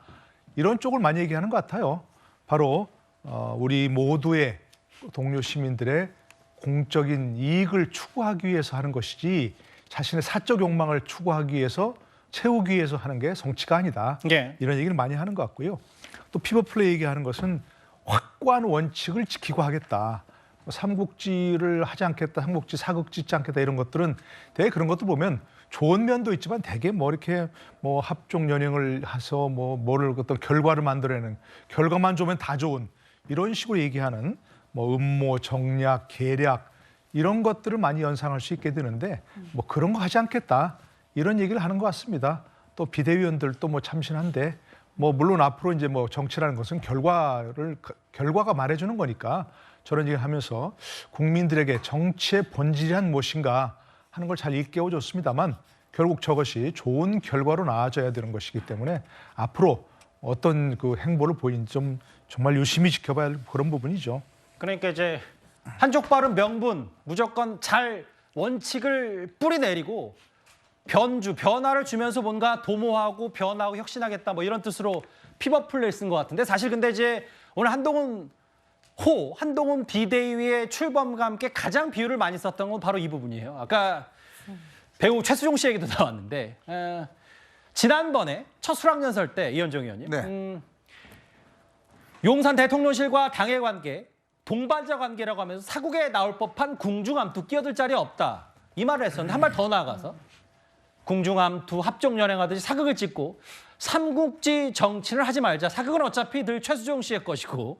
이런 쪽을 많이 얘기하는 것 같아요. 바로 우리 모두의 동료 시민들의 공적인 이익을 추구하기 위해서 하는 것이지 자신의 사적 욕망을 추구하기 위해서 채우기 위해서 하는 게 정치가 아니다. 네. 이런 얘기를 많이 하는 것 같고요. 또 피벗 플레이 얘기하는 것은 확고한 원칙을 지키고 하겠다. 삼국지를 하지 않겠다, 삼국지 사극 짓지 않겠다 이런 것들은 되게 그런 것들 보면 좋은 면도 있지만 되게 뭐 이렇게 뭐 합종 연행을 해서 뭐 뭐를 어떤 결과를 만들어내는 결과만 좋으면 다 좋은 이런 식으로 얘기하는 뭐 음모, 정략, 계략 이런 것들을 많이 연상할 수 있게 되는데 뭐 그런 거 하지 않겠다 이런 얘기를 하는 것 같습니다. 또 비대위원들도 뭐 참신한데 뭐 물론 앞으로 이제 뭐 정치라는 것은 결과가 말해주는 거니까 저런 얘기를 하면서 국민들에게 정치의 본질이 무엇인가 하는 걸 잘 일깨워 줬습니다만 결국 저것이 좋은 결과로 나아져야 되는 것이기 때문에 앞으로 어떤 그 행보를 보이는지 좀 정말 유심히 지켜봐야 할 그런 부분이죠. 그러니까 이제 한쪽 발은 명분, 무조건 잘 원칙을 뿌리내리고 변화를 주면서 뭔가 도모하고 변화하고 혁신하겠다 뭐 이런 뜻으로 피벗 플레이를 쓴 것 같은데 사실 근데 이제 오늘 한동훈 비대위의 출범과 함께 가장 비유를 많이 썼던 건 바로 이 부분이에요. 아까 배우 최수종 씨 얘기도 나왔는데 지난번에 첫 수락연설 때 이현정 의원님 네. 용산 대통령실과 당의 관계 동반자 관계라고 하면서 사국에 나올 법한 궁중암투 끼어들 자리 없다 이 말을 했었는데 한 발 더 나아가서 궁중암투 합종연행하듯이 사극을 찍고 삼국지 정치를 하지 말자. 사극은 어차피 늘 최수종 씨의 것이고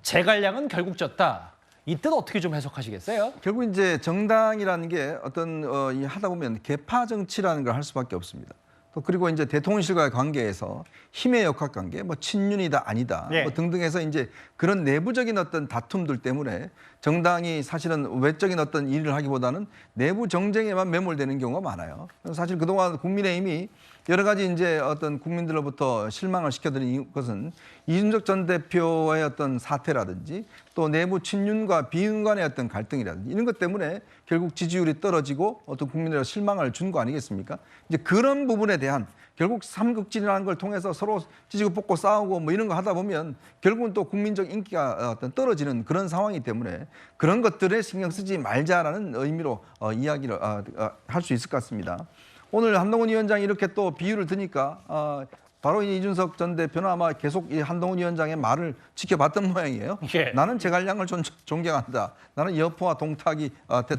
제갈량은 결국 졌다. 이 뜻 어떻게 좀 해석하시겠어요? 결국 이제 정당이라는 게 어떤 하다 보면 계파 정치라는 걸 할 수밖에 없습니다. 또 그리고 이제 대통령실과의 관계에서 힘의 역학관계, 뭐 친윤이다 아니다 예. 뭐 등등해서 이제 그런 내부적인 어떤 다툼들 때문에 정당이 사실은 외적인 어떤 일을 하기보다는 내부 정쟁에만 매몰되는 경우가 많아요. 사실 그동안 국민의힘이 여러 가지 이제 어떤 국민들로부터 실망을 시켜드린 것은 이준석 전 대표의 어떤 사태라든지 또 내부 친윤과 비윤 간의 어떤 갈등이라든지 이런 것 때문에 결국 지지율이 떨어지고 어떤 국민들의 실망을 준 거 아니겠습니까? 이제 그런 부분에 대한 결국 삼국지라는 걸 통해서 서로 찢고 뽑고 싸우고 뭐 이런 거 하다 보면 결국은 또 국민적 인기가 어떤 떨어지는 그런 상황이기 때문에 그런 것들에 신경 쓰지 말자라는 의미로 이야기를 할 수 있을 것 같습니다. 오늘 한동훈 위원장이 이렇게 또 비유를 드니까 바로 이준석 전 대표는 아마 계속 이 한동훈 위원장의 말을 지켜봤던 모양이에요. 예. 나는 제갈량을 존경한다. 나는 여포와 동탁이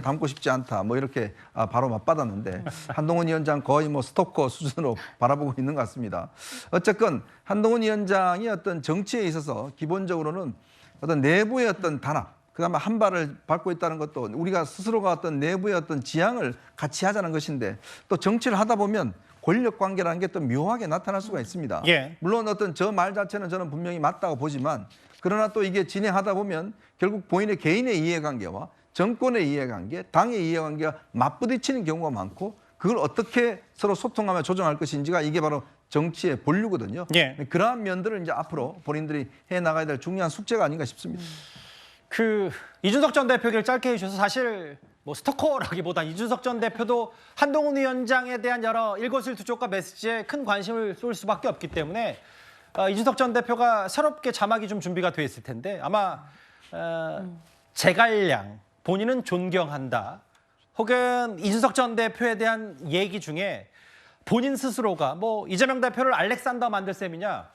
닮고 싶지 않다. 뭐 이렇게 바로 맞받았는데 한동훈 위원장 거의 뭐 스토커 수준으로 바라보고 있는 것 같습니다. 어쨌건 한동훈 위원장이 어떤 정치에 있어서 기본적으로는 어떤 내부의 어떤 단합, 그다음에 한 발을 밟고 있다는 것도 우리가 스스로가 어떤 내부의 어떤 지향을 같이 하자는 것인데 또 정치를 하다 보면 권력 관계라는 게 또 묘하게 나타날 수가 있습니다. 예. 물론 어떤 저 말 자체는 저는 분명히 맞다고 보지만 그러나 또 이게 진행하다 보면 결국 본인의 개인의 이해관계와 정권의 이해관계, 당의 이해관계가 맞부딪히는 경우가 많고 그걸 어떻게 서로 소통하며 조정할 것인지가 이게 바로 정치의 본류거든요. 예. 그러한 면들을 이제 앞으로 본인들이 해 나가야 될 중요한 숙제가 아닌가 싶습니다. 그 이준석 전 대표 얘기를 짧게 해주셔서 사실 뭐 스토커라기보다 이준석 전 대표도 한동훈 위원장에 대한 여러 일거수일투족과 메시지에 큰 관심을 쏠 수밖에 없기 때문에 이준석 전 대표가 새롭게 자막이 좀 준비가 돼 있을 텐데 아마 제갈량 본인은 존경한다 혹은 이준석 전 대표에 대한 얘기 중에 본인 스스로가 뭐 이재명 대표를 알렉산더 만들 셈이냐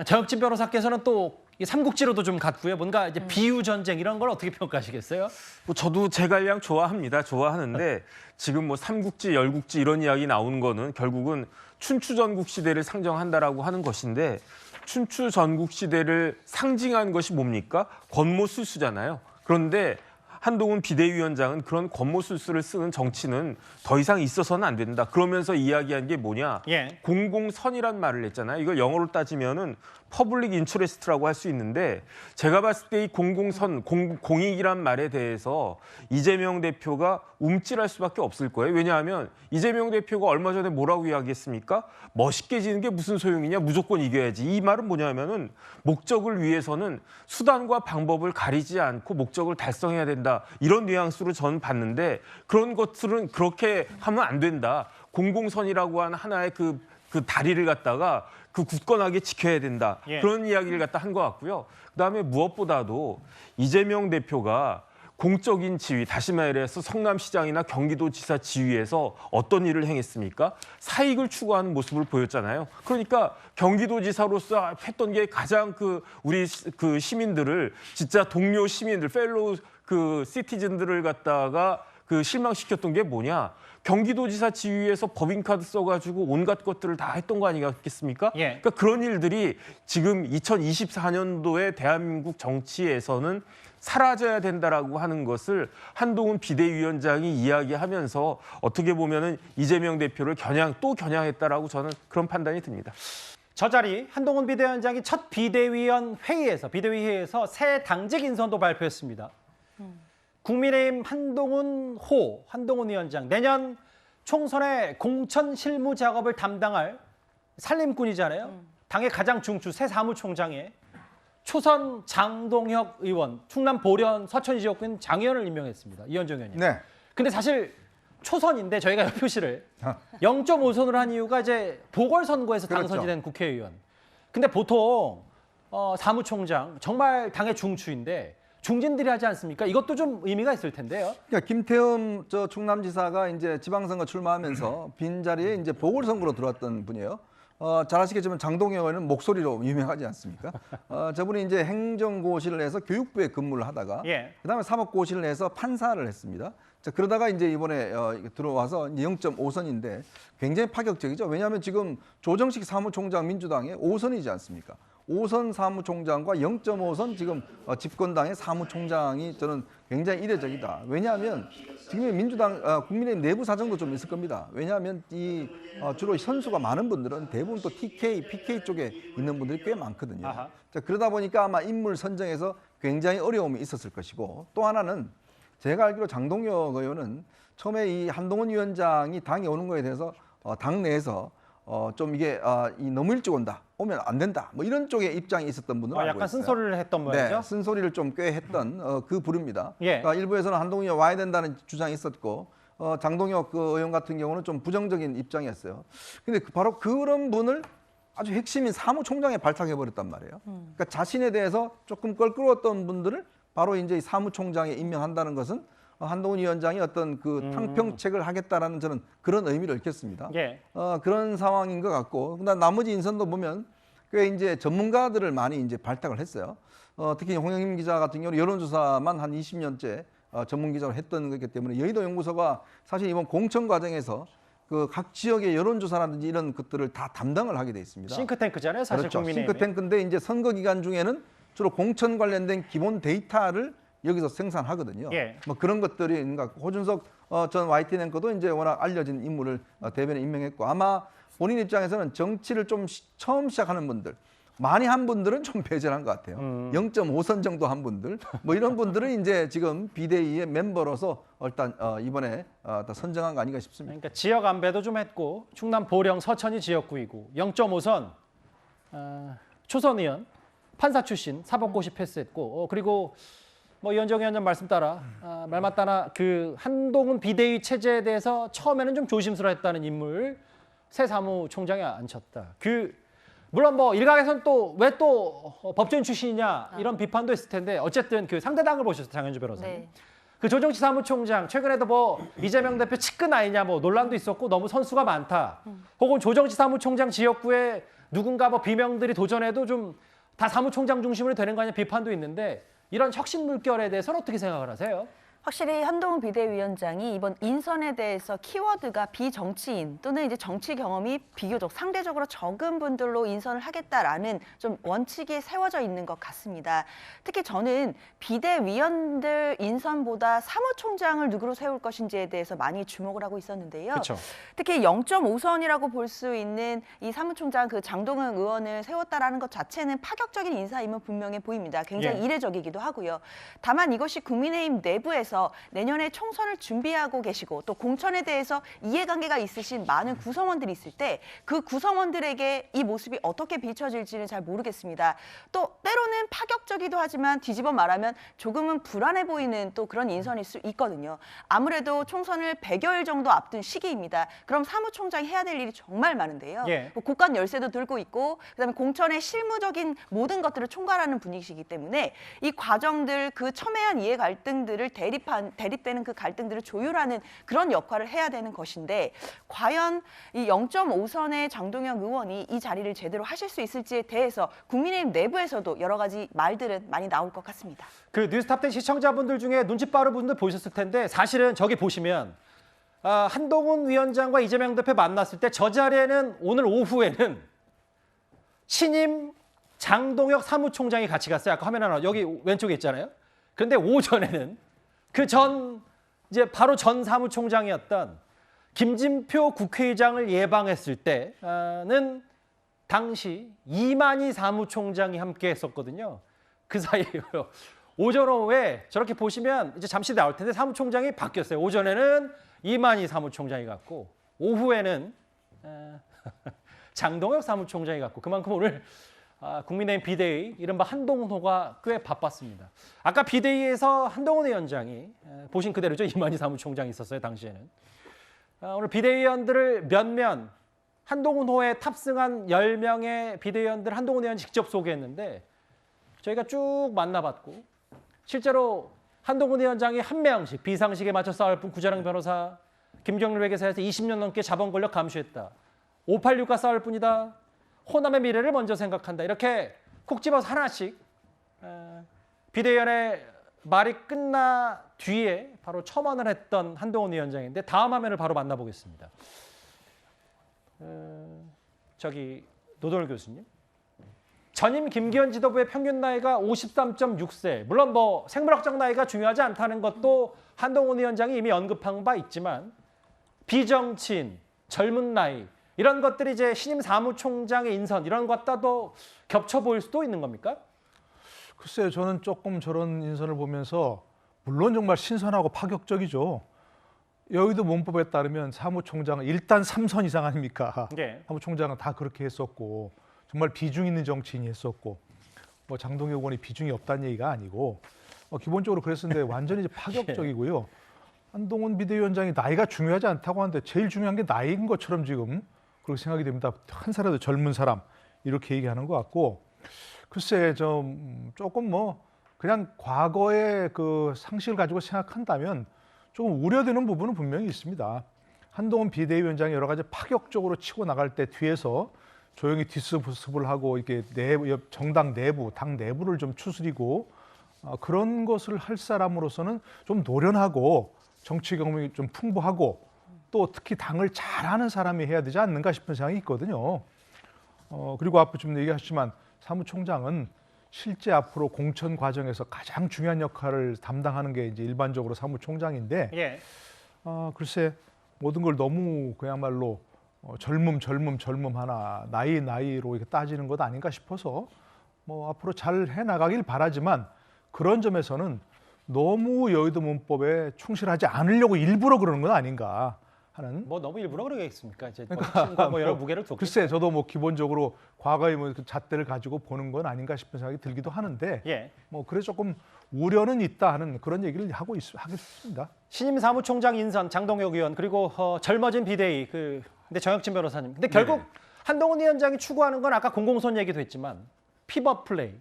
정혁진 변호사께서는 또 삼국지로도 좀 같고요. 뭔가 이제 비유 전쟁 이런 걸 어떻게 평가하시겠어요? 뭐 저도 제갈량 좋아합니다. 좋아하는데 지금 뭐 삼국지, 열국지 이런 이야기 나오는 거는 결국은 춘추전국 시대를 상정한다라고 하는 것인데 춘추전국 시대를 상징한 것이 뭡니까? 권모술수잖아요. 그런데 한동훈 비대위원장은 그런 권모술수를 쓰는 정치는 더 이상 있어서는 안 된다. 그러면서 이야기한 게 뭐냐? 예. 공공선이란 말을 했잖아요. 이걸 영어로 따지면은 퍼블릭 인터레스트라고 할 수 있는데 제가 봤을 때 이 공공선, 공익이란 말에 대해서 이재명 대표가 움찔할 수밖에 없을 거예요. 왜냐하면 이재명 대표가 얼마 전에 뭐라고 이야기했습니까? 멋있게 지는 게 무슨 소용이냐? 무조건 이겨야지. 이 말은 뭐냐면은 목적을 위해서는 수단과 방법을 가리지 않고 목적을 달성해야 된다. 이런 뉘앙스로 저는 봤는데 그런 것들은 그렇게 하면 안 된다. 공공선이라고 하는 하나의 그 다리를 갖다가 그 굳건하게 지켜야 된다. 예. 그런 이야기를 갖다 한 것 같고요. 그다음에 무엇보다도 이재명 대표가 공적인 지위, 다시 말해서 성남시장이나 경기도지사 지위에서 어떤 일을 행했습니까? 사익을 추구하는 모습을 보였잖아요. 그러니까 경기도지사로서 했던 게 가장 우리 시민들을 진짜 동료 시민들, 펠로우 시티즌들을 갖다가 실망시켰던 게 뭐냐? 경기도지사 지위에서 법인카드 써가지고 온갖 것들을 다 했던 거 아니겠습니까? 예. 그러니까 그런 일들이 지금 2024년도에 대한민국 정치에서는 사라져야 된다라고 하는 것을 한동훈 비대위원장이 이야기하면서 어떻게 보면은 이재명 대표를 겨냥했다라고 저는 그런 판단이 듭니다. 저 자리 한동훈 비대위원장이 첫 비대위 회의에서 새 당직 인선도 발표했습니다. 국민의힘 한동훈 위원장 내년 총선의 공천 실무 작업을 담당할 살림꾼이잖아요. 당의 가장 중추 새 사무총장에 초선 장동혁 의원, 충남 보련 서천시 지역구인 장 의원을 임명했습니다. 이현정 의원님. 네. 근데 사실 초선인데 저희가 표시를 0.5선으로 한 이유가 이제 보궐선거에서 그렇죠. 당선이 된 국회의원. 근데 보통 사무총장 정말 당의 중추인데 중진들이 하지 않습니까? 이것도 좀 의미가 있을 텐데요. 그러니까 김태흠 충남지사가 이제 지방선거 출마하면서 빈 자리에 이제 보궐선거로 들어왔던 분이에요. 잘 아시겠지만 장동혁 의원은 목소리로 유명하지 않습니까? 저분이 이제 행정고시를 해서 교육부에 근무를 하다가 예. 그다음에 사법고시를 해서 판사를 했습니다. 자, 그러다가 이제 이번에 들어와서 0.5선인데 굉장히 파격적이죠. 왜냐하면 지금 조정식 사무총장 민주당의 5선이지 않습니까? 5선 사무총장과 0.5선 지금 집권당의 사무총장이 저는 굉장히 이례적이다. 왜냐하면 지금 민주당, 국민의힘 내부 사정도 좀 있을 겁니다. 왜냐하면 이 주로 선수가 많은 분들은 대부분 또 TK, PK 쪽에 있는 분들이 꽤 많거든요. 자, 그러다 보니까 아마 인물 선정에서 굉장히 어려움이 있었을 것이고, 또 하나는 제가 알기로 장동혁 의원은 처음에 이 한동훈 위원장이 당에 오는 거에 대해서 당 내에서 좀 이게 너무 일찍 온다, 오면 안 된다, 뭐 이런 쪽의 입장이 있었던 분은 알고 약간 있어요. 쓴소리를 했던 모양이죠? 네, 쓴소리를 좀 꽤 했던 그 부류입니다. 예. 그러니까 일부에서는 한동훈이 와야 된다는 주장이 있었고, 장동혁 그 의원 같은 경우는 좀 부정적인 입장이었어요. 근데 바로 그런 분을 아주 핵심인 사무총장에 발탁해 버렸단 말이에요. 그러니까 자신에 대해서 조금 껄끄러웠던 분들을 바로 이제 이 사무총장에 임명한다는 것은 한동훈 위원장이 어떤 그 탕평책을 하겠다라는 저는 그런 의미를 읽겠습니다. 예. 그런 상황인 것 같고, 그다음 나머지 인선도 보면 꽤 이제 전문가들을 많이 이제 발탁을 했어요. 특히 홍영임 기자 같은 경우는 여론조사만 한 20년째 전문 기자로 했던 거기 때문에 여의도 연구소가 사실 이번 공천 과정에서 그 각 지역의 여론조사라든지 이런 것들을 다 담당을 하게 돼 있습니다. 싱크탱크잖아요, 사실 그렇죠. 국민의힘이. 싱크탱크인데 이제 선거 기간 중에는 주로 공천 관련된 기본 데이터를 여기서 생산하거든요. 예. 뭐 그런 것들이 있는 것 같고, 호준석 전 YTN 앵커도 이제 워낙 알려진 인물을 대변에 임명했고, 아마 본인 입장에서는 정치를 좀 처음 시작하는 분들, 많이 한 분들은 좀 배제한 것 같아요. 0.5선 정도 한 분들, 뭐 이런 분들은 이제 지금 비대위의 멤버로서 일단 이번에 다 선정한 거 아닌가 싶습니다. 그러니까 지역 안배도 좀 했고, 충남 보령 서천이 지역구이고 0.5선 초선 의원, 판사 출신 사법고시 패스했고, 그리고 뭐 이현정 위원장 말씀 따라 말 맞다나 그 한동훈 비대위 체제에 대해서 처음에는 좀 조심스러웠다는 인물 새 사무총장에 앉혔다. 물론 뭐 일각에서는 또 왜 또 법조인 출신이냐 이런 비판도 있을 텐데, 어쨌든 그 상대당을 보셨어요, 장현주 변호사님. 네. 그 조정치 사무총장 최근에도 뭐 이재명 대표 측근 아니냐 뭐 논란도 있었고, 너무 선수가 많다. 혹은 조정치 사무총장 지역구에 누군가 뭐 비명들이 도전해도 좀 다 사무총장 중심으로 되는 거 아니냐 비판도 있는데, 이런 혁신 물결에 대해서는 어떻게 생각을 하세요? 확실히 한동훈 비대위원장이 이번 인선에 대해서 키워드가 비정치인 또는 이제 정치 경험이 비교적 상대적으로 적은 분들로 인선을 하겠다라는 좀 원칙이 세워져 있는 것 같습니다. 특히 저는 비대위원들 인선보다 사무총장을 누구로 세울 것인지에 대해서 많이 주목을 하고 있었는데요. 그렇죠. 특히 0.5선이라고 볼 수 있는 이 사무총장 그 장동영 의원을 세웠다라는 것 자체는 파격적인 인사임은 분명해 보입니다. 굉장히 예. 이례적이기도 하고요. 다만 이것이 국민의힘 내부에서 내년에 총선을 준비하고 계시고 또 공천에 대해서 이해관계가 있으신 많은 구성원들이 있을 때 그 구성원들에게 이 모습이 어떻게 비춰질지는 잘 모르겠습니다. 또 때로는 파격적이기도 하지만 뒤집어 말하면 조금은 불안해 보이는 또 그런 인선일 수 있거든요. 아무래도 총선을 100여일 정도 앞둔 시기입니다. 그럼 사무총장이 해야 될 일이 정말 많은데요. 예. 뭐 국감 열쇠도 들고 있고, 그다음에 공천의 실무적인 모든 것들을 총괄하는 분위기이기 때문에 이 과정들, 그 첨예한 이해 갈등들을 대립되는 그 갈등들을 조율하는 그런 역할을 해야 되는 것인데, 과연 이 0.5선의 장동영 의원이 이 자리를 제대로 하실 수 있을지에 대해서 국민의힘 내부에서도 여러 가지 말들은 많이 나올 것 같습니다. 그 뉴스탑10 시청자분들 중에 눈치 빠른 분들 보셨을 텐데, 사실은 저기 보시면 한동훈 위원장과 이재명 대표 만났을 때 저 자리에는 오늘 오후에는 신임 장동혁 사무총장이 같이 갔어요. 아까 화면 하나 여기 왼쪽에 있잖아요. 그런데 오전에는 그 이제 바로 전 사무총장이었던 김진표 국회의장을 예방했을 때는 당시 이만희 사무총장이 함께 했었거든요. 그 사이에요. 오전 오후에 저렇게 보시면 이제 잠시 나올 텐데 사무총장이 바뀌었어요. 오전에는 이만희 사무총장이 갔고, 오후에는 장동혁 사무총장이 갔고, 그만큼 오늘 국민의힘 비대위 이른바 한동훈호가 꽤 바빴습니다. 아까 비대위에서 한동훈 위원장이 보신 그대로죠. 이만희 사무총장이 있었어요, 당시에는. 오늘 비대위원들을 면면 한동훈호에 탑승한 10명의 비대위원들 한동훈 의원 직접 소개했는데, 저희가 쭉 만나봤고, 실제로 한동훈 위원장이 한 명씩 비상식에 맞춰 싸울 뿐 구자랑 변호사, 김경률 회계사에서 20년 넘게 자본 권력 감시했다. 586과 싸울 뿐이다. 호남의 미래를 먼저 생각한다. 이렇게 콕 집어서 하나씩 비대위원의 말이 끝나 뒤에 바로 첨언을 했던 한동훈 위원장인데, 다음 화면을 바로 만나보겠습니다. 저기 노동일 교수님. 전임 김기현 지도부의 평균 나이가 53.6세. 물론 뭐 생물학적 나이가 중요하지 않다는 것도 한동훈 위원장이 이미 언급한 바 있지만 비정치인, 젊은 나이 이런 것들이 이제 신임 사무총장의 인선 이런 것과도 겹쳐 보일 수도 있는 겁니까? 글쎄요, 저는 조금 저런 인선을 보면서 물론 정말 신선하고 파격적이죠. 여의도 문법에 따르면 사무총장은 일단 3선 이상 아닙니까? 예. 사무총장은 다 그렇게 했었고 정말 비중 있는 정치인이 했었고 뭐 장동혁 의원이 비중이 없다는 얘기가 아니고 기본적으로 그랬었는데 완전히 이제 파격적이고요. 한동훈 비대위원장이 나이가 중요하지 않다고 하는데 제일 중요한 게 나이인 것처럼 지금 그렇게 생각이 됩니다. 한 살이라도 젊은 사람 이렇게 얘기하는 것 같고 글쎄 좀 조금 뭐 그냥 과거의 그 상식을 가지고 생각한다면 조금 우려되는 부분은 분명히 있습니다. 한동훈 비대위원장이 여러 가지 파격적으로 치고 나갈 때 뒤에서 조용히 뒷수습을 하고 이렇게 정당 내부, 당 내부를 좀 추스리고 그런 것을 할 사람으로서는 좀 노련하고 정치 경험이 좀 풍부하고 또 특히 당을 잘하는 사람이 해야 되지 않는가 싶은 생각이 있거든요. 그리고 앞으로 좀 얘기하셨지만 사무총장은 실제 앞으로 공천 과정에서 가장 중요한 역할을 담당하는 게 이제 일반적으로 사무총장인데, 예. 글쎄 모든 걸 너무 그야말로 젊음 하나 나이로 이렇게 따지는 것 아닌가 싶어서 뭐 앞으로 잘 해나가길 바라지만 그런 점에서는 너무 여의도 문법에 충실하지 않으려고 일부러 그러는 건 아닌가 하는. 뭐 너무 일부러 그러겠습니까? 이제 그러니까 뭐 여러 무게를 두고. 글쎄 저도 뭐 기본적으로 과거의 뭐 그 잣대를 가지고 보는 건 아닌가 싶은 생각이 들기도 하는데 예. 뭐 그래서 조금 우려는 있다 하는 그런 얘기를 하겠습니다. 신임 사무총장 인선 장동혁 의원 그리고 젊어진 비대위 근데 정혁진 변호사님. 근데 결국 네. 한동훈 위원장이 추구하는 건 아까 공공선 얘기도 했지만 피벗 플레이.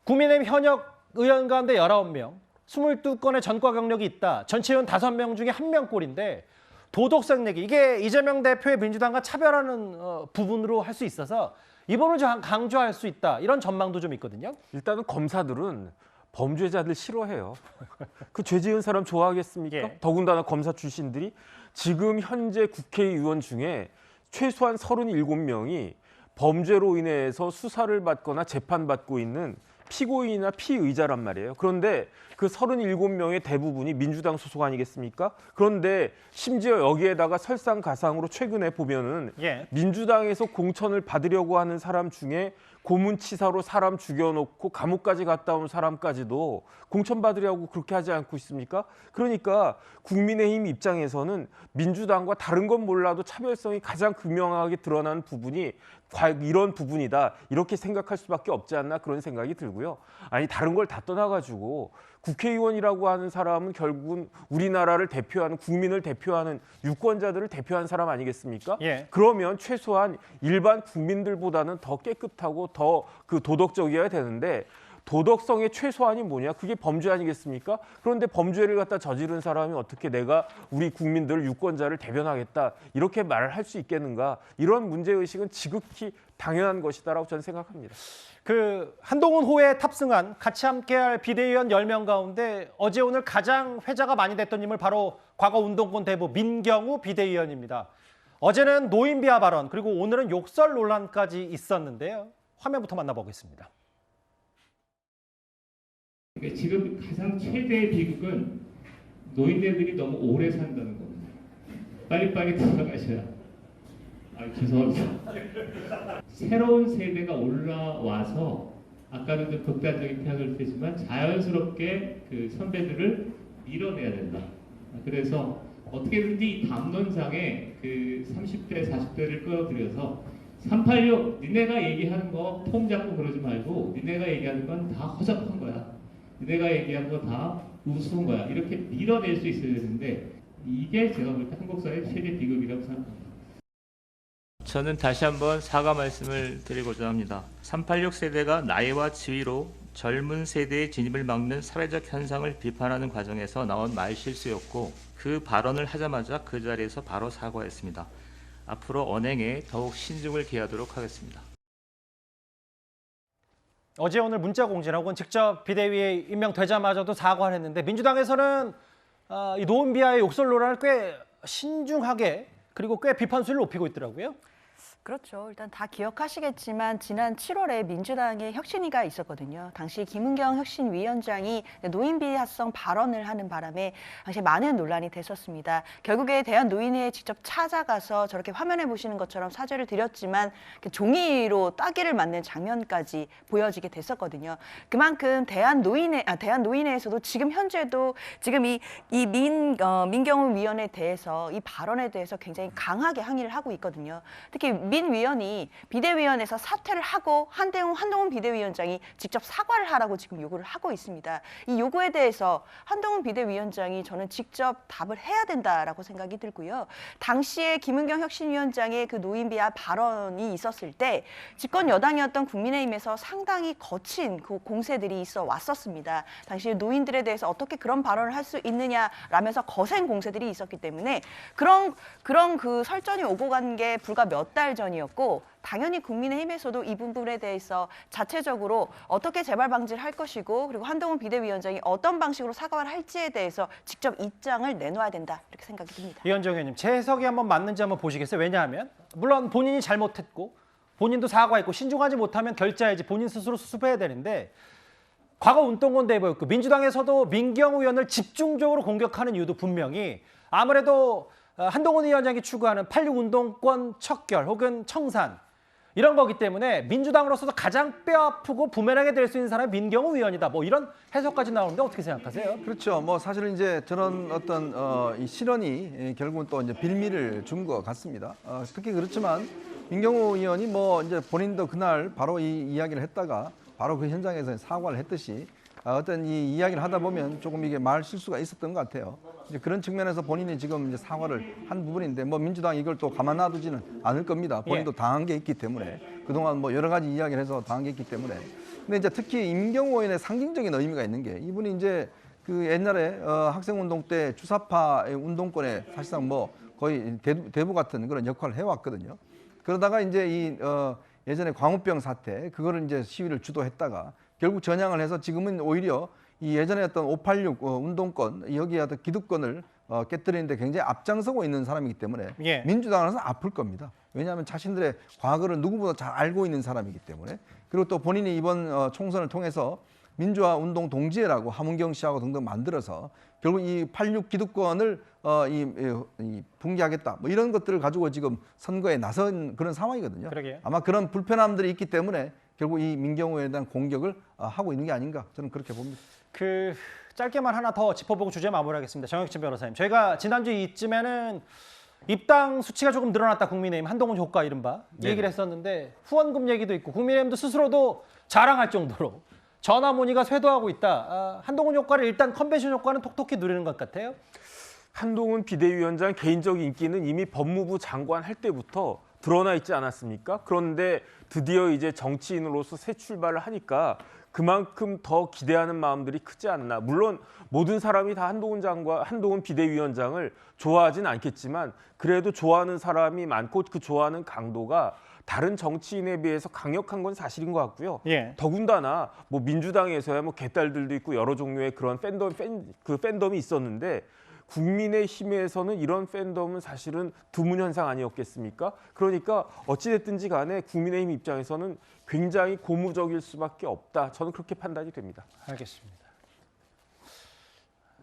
국민의힘 현역 의원 가운데 19명, 22건의 전과 경력이 있다. 전체 의원 5명 중에 1명꼴인데 도덕성 내기. 이게 이재명 대표의 민주당과 차별하는 부분으로 할 수 있어서 이번을 좀 강조할 수 있다. 이런 전망도 좀 있거든요. 일단은 검사들은 범죄자들 싫어해요. 그 죄 지은 사람 좋아하겠습니까? 예. 더군다나 검사 출신들이 지금 현재 국회의원 중에 최소한 37명이 범죄로 인해서 수사를 받거나 재판받고 있는 피고인이나 피의자란 말이에요. 그런데 그 37명의 대부분이 민주당 소속 아니겠습니까? 그런데 심지어 여기에다가 설상가상으로 최근에 보면은 예. 민주당에서 공천을 받으려고 하는 사람 중에 고문치사로 사람 죽여놓고 감옥까지 갔다 온 사람까지도 공천 받으려고 그렇게 하지 않고 있습니까? 그러니까 국민의힘 입장에서는 민주당과 다른 건 몰라도 차별성이 가장 극명하게 드러나는 부분이 이런 부분이다. 이렇게 생각할 수밖에 없지 않나 그런 생각이 들고요. 아니 다른 걸 다 떠나가지고 국회의원이라고 하는 사람은 결국은 우리나라를 대표하는 국민을 대표하는 유권자들을 대표하는 사람 아니겠습니까? 예. 그러면 최소한 일반 국민들보다는 더 깨끗하고 더 그 도덕적이어야 되는데 도덕성의 최소한이 뭐냐? 그게 범죄 아니겠습니까? 그런데 범죄를 갖다 저지른 사람이 어떻게 내가 우리 국민들 유권자를 대변하겠다 이렇게 말을 할 수 있겠는가? 이런 문제의식은 지극히 당연한 것이다라고 저는 생각합니다. 한동훈 호에 탑승한 같이 함께할 비대위원 10명 가운데 어제 오늘 가장 회자가 많이 됐던 인물 바로 과거 운동권 대부 민경우 비대위원입니다. 어제는 노인 비하 발언 그리고 오늘은 욕설 논란까지 있었는데요. 화면부터 만나보겠습니다. 지금 가장 최대의 비극은 노인네들이 너무 오래 산다는 겁니다. 빨리빨리 돌아가셔야. 죄송합니다. 새로운 세대가 올라와서 아까는 좀 극단적인 표현을 쓰지만 자연스럽게 그 선배들을 밀어내야 된다. 그래서 어떻게든지 이 담론상에 그 30대, 40대를 끌어들여서 386 니네가 얘기하는 거 폼 잡고 그러지 말고 니네가 얘기하는 건 다 허접한 거야. 니네가 얘기한 거 다 우스운 거야. 이렇게 밀어낼 수 있어야 되는데 이게 제가 볼 때 한국 사회의 최대 비극이라고 생각합니다. 저는 다시 한번 사과 말씀을 드리고자 합니다. 386 세대가 나이와 지위로 젊은 세대의 진입을 막는 사회적 현상을 비판하는 과정에서 나온 말실수였고 그 발언을 하자마자 그 자리에서 바로 사과했습니다. 앞으로 언행에 더욱 신중을 기하도록 하겠습니다. 어제 오늘 문자 공지나 혹은 직접 비대위에 임명되자마자도 사과를 했는데 민주당에서는 이 노인 비하의 욕설 논란을 꽤 신중하게 그리고 꽤 비판 수위를 높이고 있더라고요. 그렇죠. 일단 다 기억하시겠지만 지난 7월에 민주당의 혁신위가 있었거든요. 당시 김은경 혁신위원장이 노인 비하성 발언을 하는 바람에 당시 많은 논란이 됐었습니다. 결국에 대한노인회에 직접 찾아가서 저렇게 화면에 보시는 것처럼 사죄를 드렸지만 종이로 따귀를 맞는 장면까지 보여지게 됐었거든요. 그만큼 대한노인회에서도 지금 현재도 지금 민경우 위원에 대해서 이 발언에 대해서 굉장히 강하게 항의를 하고 있거든요. 특히 민 위원이 비대위원회에서 사퇴를 하고 한동훈 비대위원장이 직접 사과를 하라고 지금 요구를 하고 있습니다. 이 요구에 대해서 한동훈 비대위원장이 저는 직접 답을 해야 된다라고 생각이 들고요. 당시에 김은경 혁신위원장의 그 노인 비하 발언이 있었을 때 집권 여당이었던 국민의힘에서 상당히 거친 그 공세들이 있어 왔었습니다. 당시 노인들에 대해서 어떻게 그런 발언을 할 수 있느냐라면서 거센 공세들이 있었기 때문에 그런 그 설전이 오고 간 게 불과 몇 달 전이었고 당연히 국민의힘에서도 이 부분에 대해서 자체적으로 어떻게 재발 방지를 할 것이고 그리고 한동훈 비대위원장이 어떤 방식으로 사과를 할지에 대해서 직접 입장을 내놓아야 된다 이렇게 생각이 듭니다. 이현정 의원님, 제 해석이 한번 맞는지 한번 보시겠어요? 왜냐하면 물론 본인이 잘못했고 본인도 사과했고 신중하지 못하면 결자해야지 본인 스스로 수습해야 되는데 과거 운동권 대표였고 민주당에서도 민경우 의원을 집중적으로 공격하는 이유도 분명히 아무래도 한동훈 위원장이 추구하는 86 운동권 척결 혹은 청산 이런 거기 때문에 민주당으로서도 가장 뼈아프고 부메랑이 될 수 있는 사람이 민경우 의원이다. 뭐 이런 해석까지 나오는데 어떻게 생각하세요? 그렇죠. 뭐 사실은 이제 저런 어떤 이 실언이 결국은 또 이제 빌미를 준 것 같습니다. 특히 그렇지만 민경우 의원이 뭐 이제 본인도 그날 바로 이 이야기를 했다가 바로 그 현장에서 사과를 했듯이 어떤 이 이야기를 하다 보면 조금 이게 말 실수가 있었던 것 같아요. 이제 그런 측면에서 본인이 지금 이제 사과를 한 부분인데 뭐 민주당이 이걸 또 가만 놔두지는 않을 겁니다. 본인도 당한 게 있기 때문에 그동안 뭐 여러 가지 이야기를 해서 당한 게 있기 때문에. 근데 이제 특히 임경호 의원의 상징적인 의미가 있는 게 이분이 이제 그 옛날에 학생운동 때 주사파 운동권에 사실상 뭐 거의 대부 같은 그런 역할을 해왔거든요. 그러다가 이제 예전에 광우병 사태 그거를 이제 시위를 주도했다가 결국 전향을 해서 지금은 오히려 이 예전에 어떤 586 운동권 여기에 어떤 기득권을 깨뜨리는데 굉장히 앞장서고 있는 사람이기 때문에 민주당에서는 아플 겁니다. 왜냐하면 자신들의 과거를 누구보다 잘 알고 있는 사람이기 때문에 그리고 또 본인이 이번 총선을 통해서 민주화 운동 동지회라고 하문경 씨하고 등등 만들어서 결국 이 86 기득권을 붕괴하겠다 뭐 이런 것들을 가지고 지금 선거에 나선 그런 상황이거든요. 그러게요. 아마 그런 불편함들이 있기 때문에 결국 이 민경우에 대한 공격을 하고 있는 게 아닌가 저는 그렇게 봅니다. 짧게만 하나 더 짚어보고 주제 마무리하겠습니다. 정혁진 변호사님. 저희가 지난주 이쯤에는 입당 수치가 조금 늘어났다 국민의힘 한동훈 효과 이른바 얘기를 했었는데 후원금 얘기도 있고 국민의힘도 스스로도 자랑할 정도로 전화 문의가 쇄도하고 있다. 한동훈 효과를 일단 컨벤션 효과는 톡톡히 누리는 것 같아요. 한동훈 비대위원장 개인적 인기는 이미 법무부 장관 할 때부터 드러나 있지 않았습니까? 그런데 드디어 이제 정치인으로서 새 출발을 하니까 그만큼 더 기대하는 마음들이 크지 않나. 물론 모든 사람이 다 한동훈 비대위원장을 좋아하진 않겠지만 그래도 좋아하는 사람이 많고 그 좋아하는 강도가 다른 정치인에 비해서 강력한 건 사실인 것 같고요. 더군다나 뭐 민주당에서야 뭐 개딸들도 있고 여러 종류의 그런 팬덤이 있었는데 국민의힘에서는 이런 팬덤은 사실은 드문 현상 아니었겠습니까? 그러니까 어찌됐든지 간에 국민의힘 입장에서는 굉장히 고무적일 수밖에 없다. 저는 그렇게 판단이 됩니다. 알겠습니다.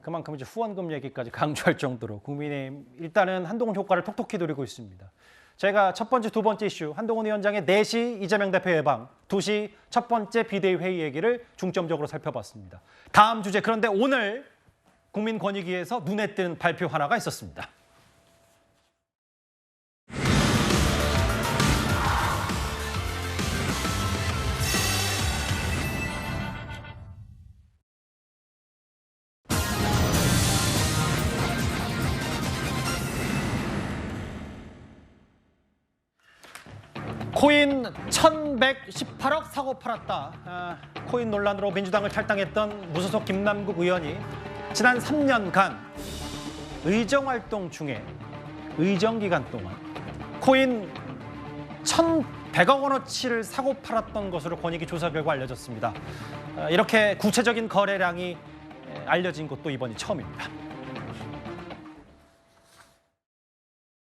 그만큼 이제 후원금 얘기까지 강조할 정도로 국민의힘 일단은 한동훈 효과를 톡톡히 누리고 있습니다. 제가 첫 번째, 두 번째 이슈 한동훈 위원장의 4시 이재명 대표 예방, 2시 첫 번째 비대위 회의 얘기를 중점적으로 살펴봤습니다. 다음 주제 그런데 오늘 국민권익위에서 눈에 띄는 발표 하나가 있었습니다. 코인 1,118억 사고 팔았다. 코인 논란으로 민주당을 탈당했던 무소속 김남국 의원이 지난 3년간 의정활동 중에 의정기간 동안 코인 1,100억 원어치를 사고 팔았던 것으로 권익위 조사 결과 알려졌습니다. 이렇게 구체적인 거래량이 알려진 것도 이번이 처음입니다.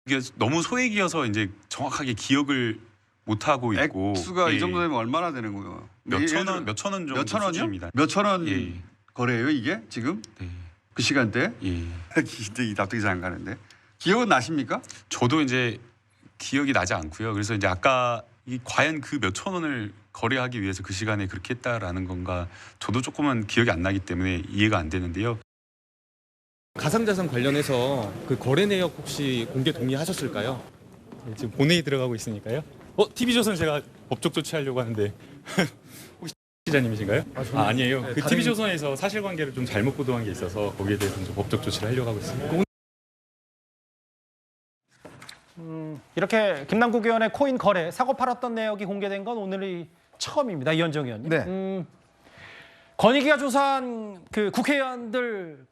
이게 너무 소액이어서 이제 정확하게 기억을 못 하고 있고 액수가 이 정도 되면 얼마나 되는 거예요? 몇천 원 정도 몇천 원이요? 수준입니다. 몇천 원 예. 거래예요 이게 지금? 네. 그 시간대? 예. 이 납득이 잘 안 가는데. 기억은 나십니까? 저도 이제 기억이 나지 않고요. 그래서 이제 아까 과연 그 몇천 원을 거래하기 위해서 그 시간에 그렇게 했다라는 건가 저도 조금은 기억이 안 나기 때문에 이해가 안 되는데요. 가상자산 관련해서 그 거래 내역 혹시 공개 동의하셨을까요? 네, 지금 본회의 들어가고 있으니까요. TV조선 제가 법적 조치하려고 하는데 혹시 기자님이신가요? 아니에요. 네, 그 다른- TV조선에서 사실관계를 좀 잘못 보도한 게 있어서 거기에 대해서는 좀 법적 조치를 하려고 하고 있습니다. 이렇게 김남국 의원의 코인 거래 사고 팔았던 내역이 공개된 건 오늘이 처음입니다. 이현정 의원님. 네. 권익위가 조사한 그 국회의원들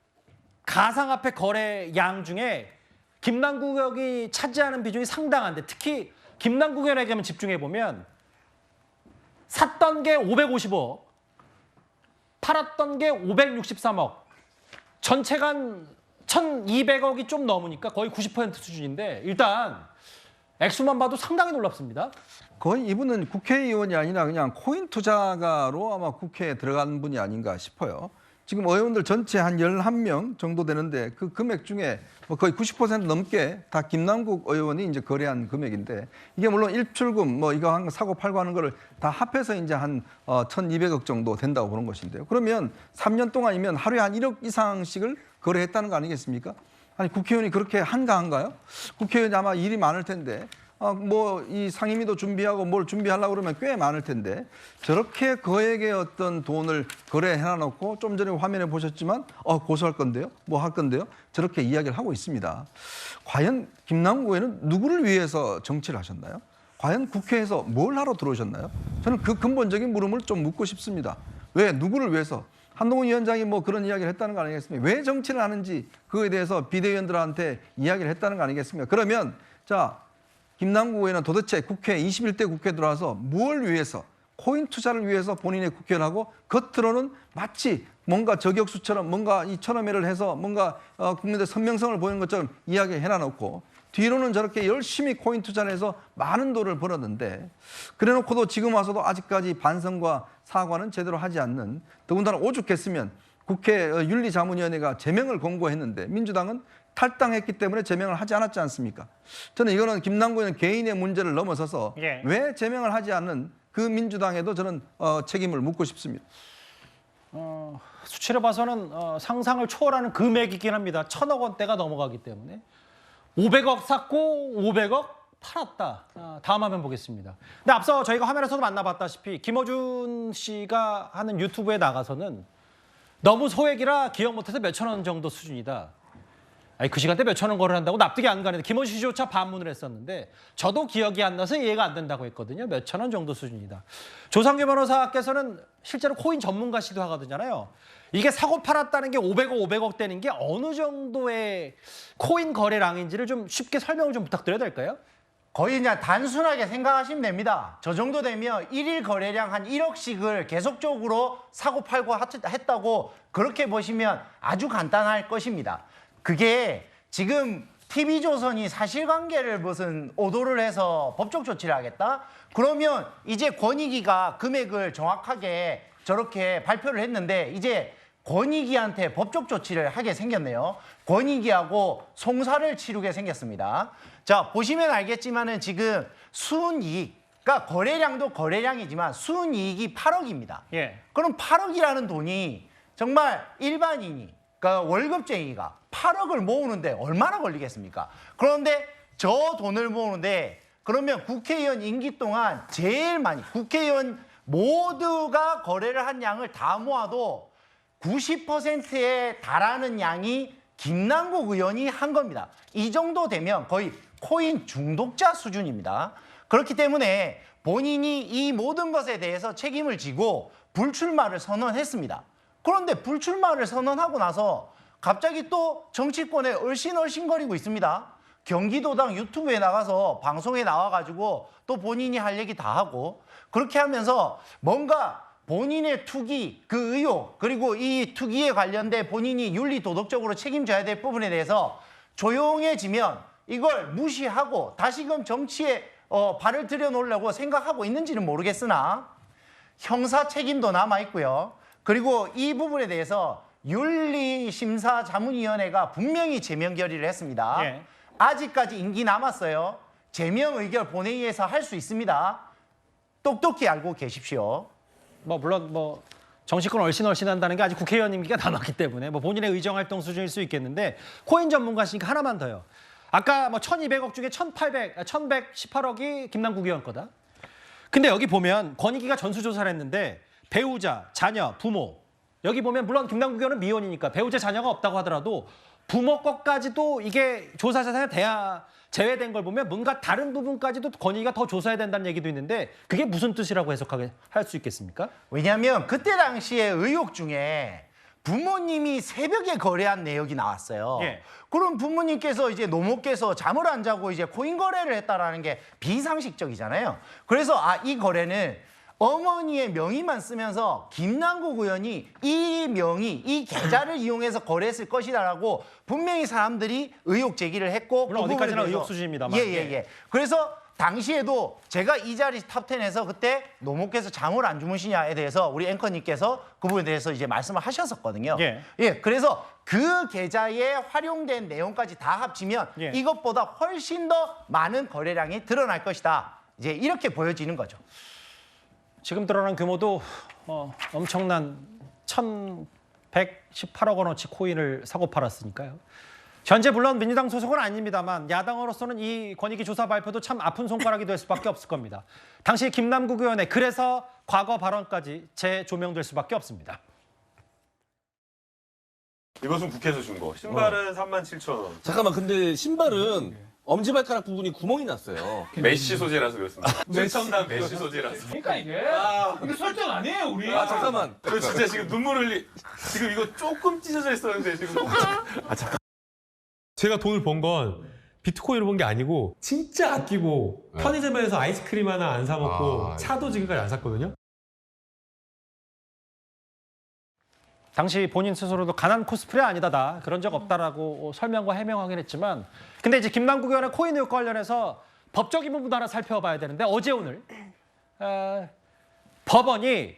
가상화폐 거래 양 중에 김남국 의원이 차지하는 비중이 상당한데 특히 김남국 의원에게만 집중해 보면 샀던 게 550억, 팔았던 게 563억, 전체가 한 1,200억이 좀 넘으니까 거의 90% 수준인데 일단 액수만 봐도 상당히 놀랍습니다. 거의 이분은 국회의원이 아니라 그냥 코인 투자가로 아마 국회에 들어간 분이 아닌가 싶어요. 지금 의원들 전체 한 11명 정도 되는데 그 금액 중에 뭐 거의 90% 넘게 다 김남국 의원이 이제 거래한 금액인데 이게 물론 일출금 뭐 이거 한 사고 팔고 하는 거를 다 합해서 이제 한 1,200억 정도 된다고 보는 것인데요. 그러면 3년 동안이면 하루에 한 1억 이상씩을 거래했다는 거 아니겠습니까? 아니 국회의원이 그렇게 한가한가요? 국회의원이 아마 일이 많을 텐데 뭐 이 상임위도 준비하고 뭘 준비하려고 그러면 꽤 많을 텐데 저렇게 그에게 어떤 돈을 거래해놔놓고 좀 전에 화면에 보셨지만 고소할 건데요, 뭐 할 건데요, 저렇게 이야기를 하고 있습니다. 과연 김남국 의원은 누구를 위해서 정치를 하셨나요? 과연 국회에서 뭘 하러 들어오셨나요? 저는 그 근본적인 물음을 좀 묻고 싶습니다. 왜 누구를 위해서? 한동훈 위원장이 뭐 그런 이야기를 했다는 거 아니겠습니까? 왜 정치를 하는지 그거에 대해서 비대위원들한테 이야기를 했다는 거 아니겠습니까? 그러면 자 김남국 의원은 도대체 국회 21대 국회에 들어와서 뭘 위해서 코인 투자를 위해서 본인의 국회를 하고 겉으로는 마치 뭔가 저격수처럼 뭔가 이 천하매를 해서 뭔가 국민들 선명성을 보이는 것처럼 이야기해놔놓고 뒤로는 저렇게 열심히 코인 투자를 해서 많은 돈을 벌었는데 그래놓고도 지금 와서도 아직까지 반성과 사과는 제대로 하지 않는 더군다나 오죽했으면 국회 윤리자문위원회가 제명을 권고했는데 민주당은 탈당했기 때문에 제명을 하지 않았지 않습니까? 저는 이거는 김남국 의원 개인의 문제를 넘어서서 왜 제명을 하지 않는 그 민주당에도 저는 책임을 묻고 싶습니다. 수치를 봐서는 상상을 초월하는 금액이긴 합니다. 1,000억 원대가 넘어가기 때문에 500억 샀고 500억 팔았다. 다음 화면 보겠습니다. 근데 앞서 저희가 화면에서도 만나봤다시피 김어준 씨가 하는 유튜브에 나가서는 너무 소액이라 기억 못해서 몇천 원 정도 수준이다. 아니, 그 시간대 몇천 원 거래를 한다고 납득이 안 가는데 김어준 씨조차 반문을 했었는데 저도 기억이 안 나서 이해가 안 된다고 했거든요. 몇천 원 정도 수준이다. 조상규 변호사께서는 실제로 코인 전문가시기도 하거든요. 이게 사고 팔았다는 게 500억 되는 게 어느 정도의 코인 거래량인지를 좀 쉽게 설명을 좀 부탁드려야 될까요? 거의 그냥 단순하게 생각하시면 됩니다. 저 정도 되면 1일 거래량 한 1억씩을 계속적으로 사고 팔고 했다고 그렇게 보시면 아주 간단할 것입니다. 그게 지금 TV조선이 사실관계를 무슨 오도를 해서 법적 조치를 하겠다? 그러면 이제 권익위가 금액을 정확하게 저렇게 발표를 했는데 이제 권익위한테 법적 조치를 하게 생겼네요. 권익위하고 송사를 치르게 생겼습니다. 자, 보시면 알겠지만은 지금 순이익, 그러니까 거래량도 거래량이지만 순이익이 8억입니다. 그럼 8억이라는 돈이 정말 일반인이, 그러니까 월급쟁이가 8억을 모으는데 얼마나 걸리겠습니까? 그런데 저 돈을 모으는데 그러면 국회의원 임기 동안 제일 많이 국회의원 모두가 거래를 한 양을 다 모아도 90%에 달하는 양이 김남국 의원이 한 겁니다. 이 정도 되면 거의 코인 중독자 수준입니다. 그렇기 때문에 본인이 이 모든 것에 대해서 책임을 지고 불출마를 선언했습니다. 그런데 불출마를 선언하고 나서 갑자기 또 정치권에 얼씬얼씬거리고 있습니다. 경기도당 유튜브에 나가서 방송에 나와가지고 또 본인이 할 얘기 다 하고 그렇게 하면서 뭔가 본인의 투기, 그 의혹, 그리고 이 투기에 관련돼 본인이 윤리 도덕적으로 책임져야 될 부분에 대해서 조용해지면 이걸 무시하고 다시금 정치에 발을 들여놓으려고 생각하고 있는지는 모르겠으나 형사 책임도 남아 있고요. 그리고 이 부분에 대해서 윤리심사자문위원회가 분명히 제명 결의를 했습니다. 예. 아직까지 임기 남았어요. 제명 의결 본회의에서 할 수 있습니다. 똑똑히 알고 계십시오. 물론 정치권 얼씬얼씬한다는 게 아직 국회의원 임기가 남았기 때문에 본인의 의정활동 수준일 수 있겠는데 코인 전문가시니까 하나만 더요. 아까 1,200억 중에 1,118억이 김남국 의원 거다. 근데 여기 보면 권익위가 전수조사를 했는데 배우자, 자녀, 부모 여기 보면 물론 김남국 의원은 미혼이니까 배우자, 자녀가 없다고 하더라도 부모 것까지도 이게 조사 대상에 제외된 걸 보면 뭔가 다른 부분까지도 권익위가 더 조사해야 된다는 얘기도 있는데 그게 무슨 뜻이라고 해석할 수 있겠습니까? 왜냐하면 그때 당시에 의혹 중에 부모님이 새벽에 거래한 내역이 나왔어요. 예. 그럼 부모님께서 이제 노모께서 잠을 안 자고 이제 코인 거래를 했다라는 게 비상식적이잖아요. 그래서 이 거래는 어머니의 명의만 쓰면서 김남국 의원이 이 계좌를 이용해서 거래했을 것이다라고 분명히 사람들이 의혹 제기를 했고 물론 어디까지나 의혹 수준입니다만. 예. 그래서 당시에도 제가 이 자리 탑10에서 그때 노모께서 잠을 안 주무시냐에 대해서 우리 앵커님께서 그 부분에 대해서 이제 말씀을 하셨었거든요. 예. 그래서 그 계좌에 활용된 내용까지 다 합치면 이것보다 훨씬 더 많은 거래량이 드러날 것이다. 이제 이렇게 보여지는 거죠. 지금 드러난 규모도 엄청난 1,118억 원어치 코인을 사고 팔았으니까요. 현재 물론 민주당 소속은 아닙니다만 야당으로서는 이 권익위 조사 발표도 참 아픈 손가락이 될 수밖에 없을 겁니다. 당시 김남국 의원의 그래서 과거 발언까지 재조명될 수밖에 없습니다. 이것은 국회에서 준 거. 신발은 37,000원. 잠깐만, 근데 신발은 엄지발가락 부분이 구멍이 났어요. 메쉬 소재라서 그렇습니다. 최첨단 메쉬 소재라서. 그러니까 이게 이거 설정 아니에요 우리. 잠깐만. 저 진짜 지금 눈물 흘리. 지금 이거 조금 찢어져 있었는데 지금. 잠깐. 제가 돈을 번 건 비트코인을 번 게 아니고 진짜 아끼고 편의점에서 아이스크림 하나 안 사 먹고 차도 지금까지 안 샀거든요. 당시 본인 스스로도 가난 코스프레 아니다 그런 적 없다라고 설명과 해명하긴 했지만 근데 이제 김남국 의원의 코인 의혹 관련해서 법적인 부분도 하나 살펴봐야 되는데 어제 오늘 법원이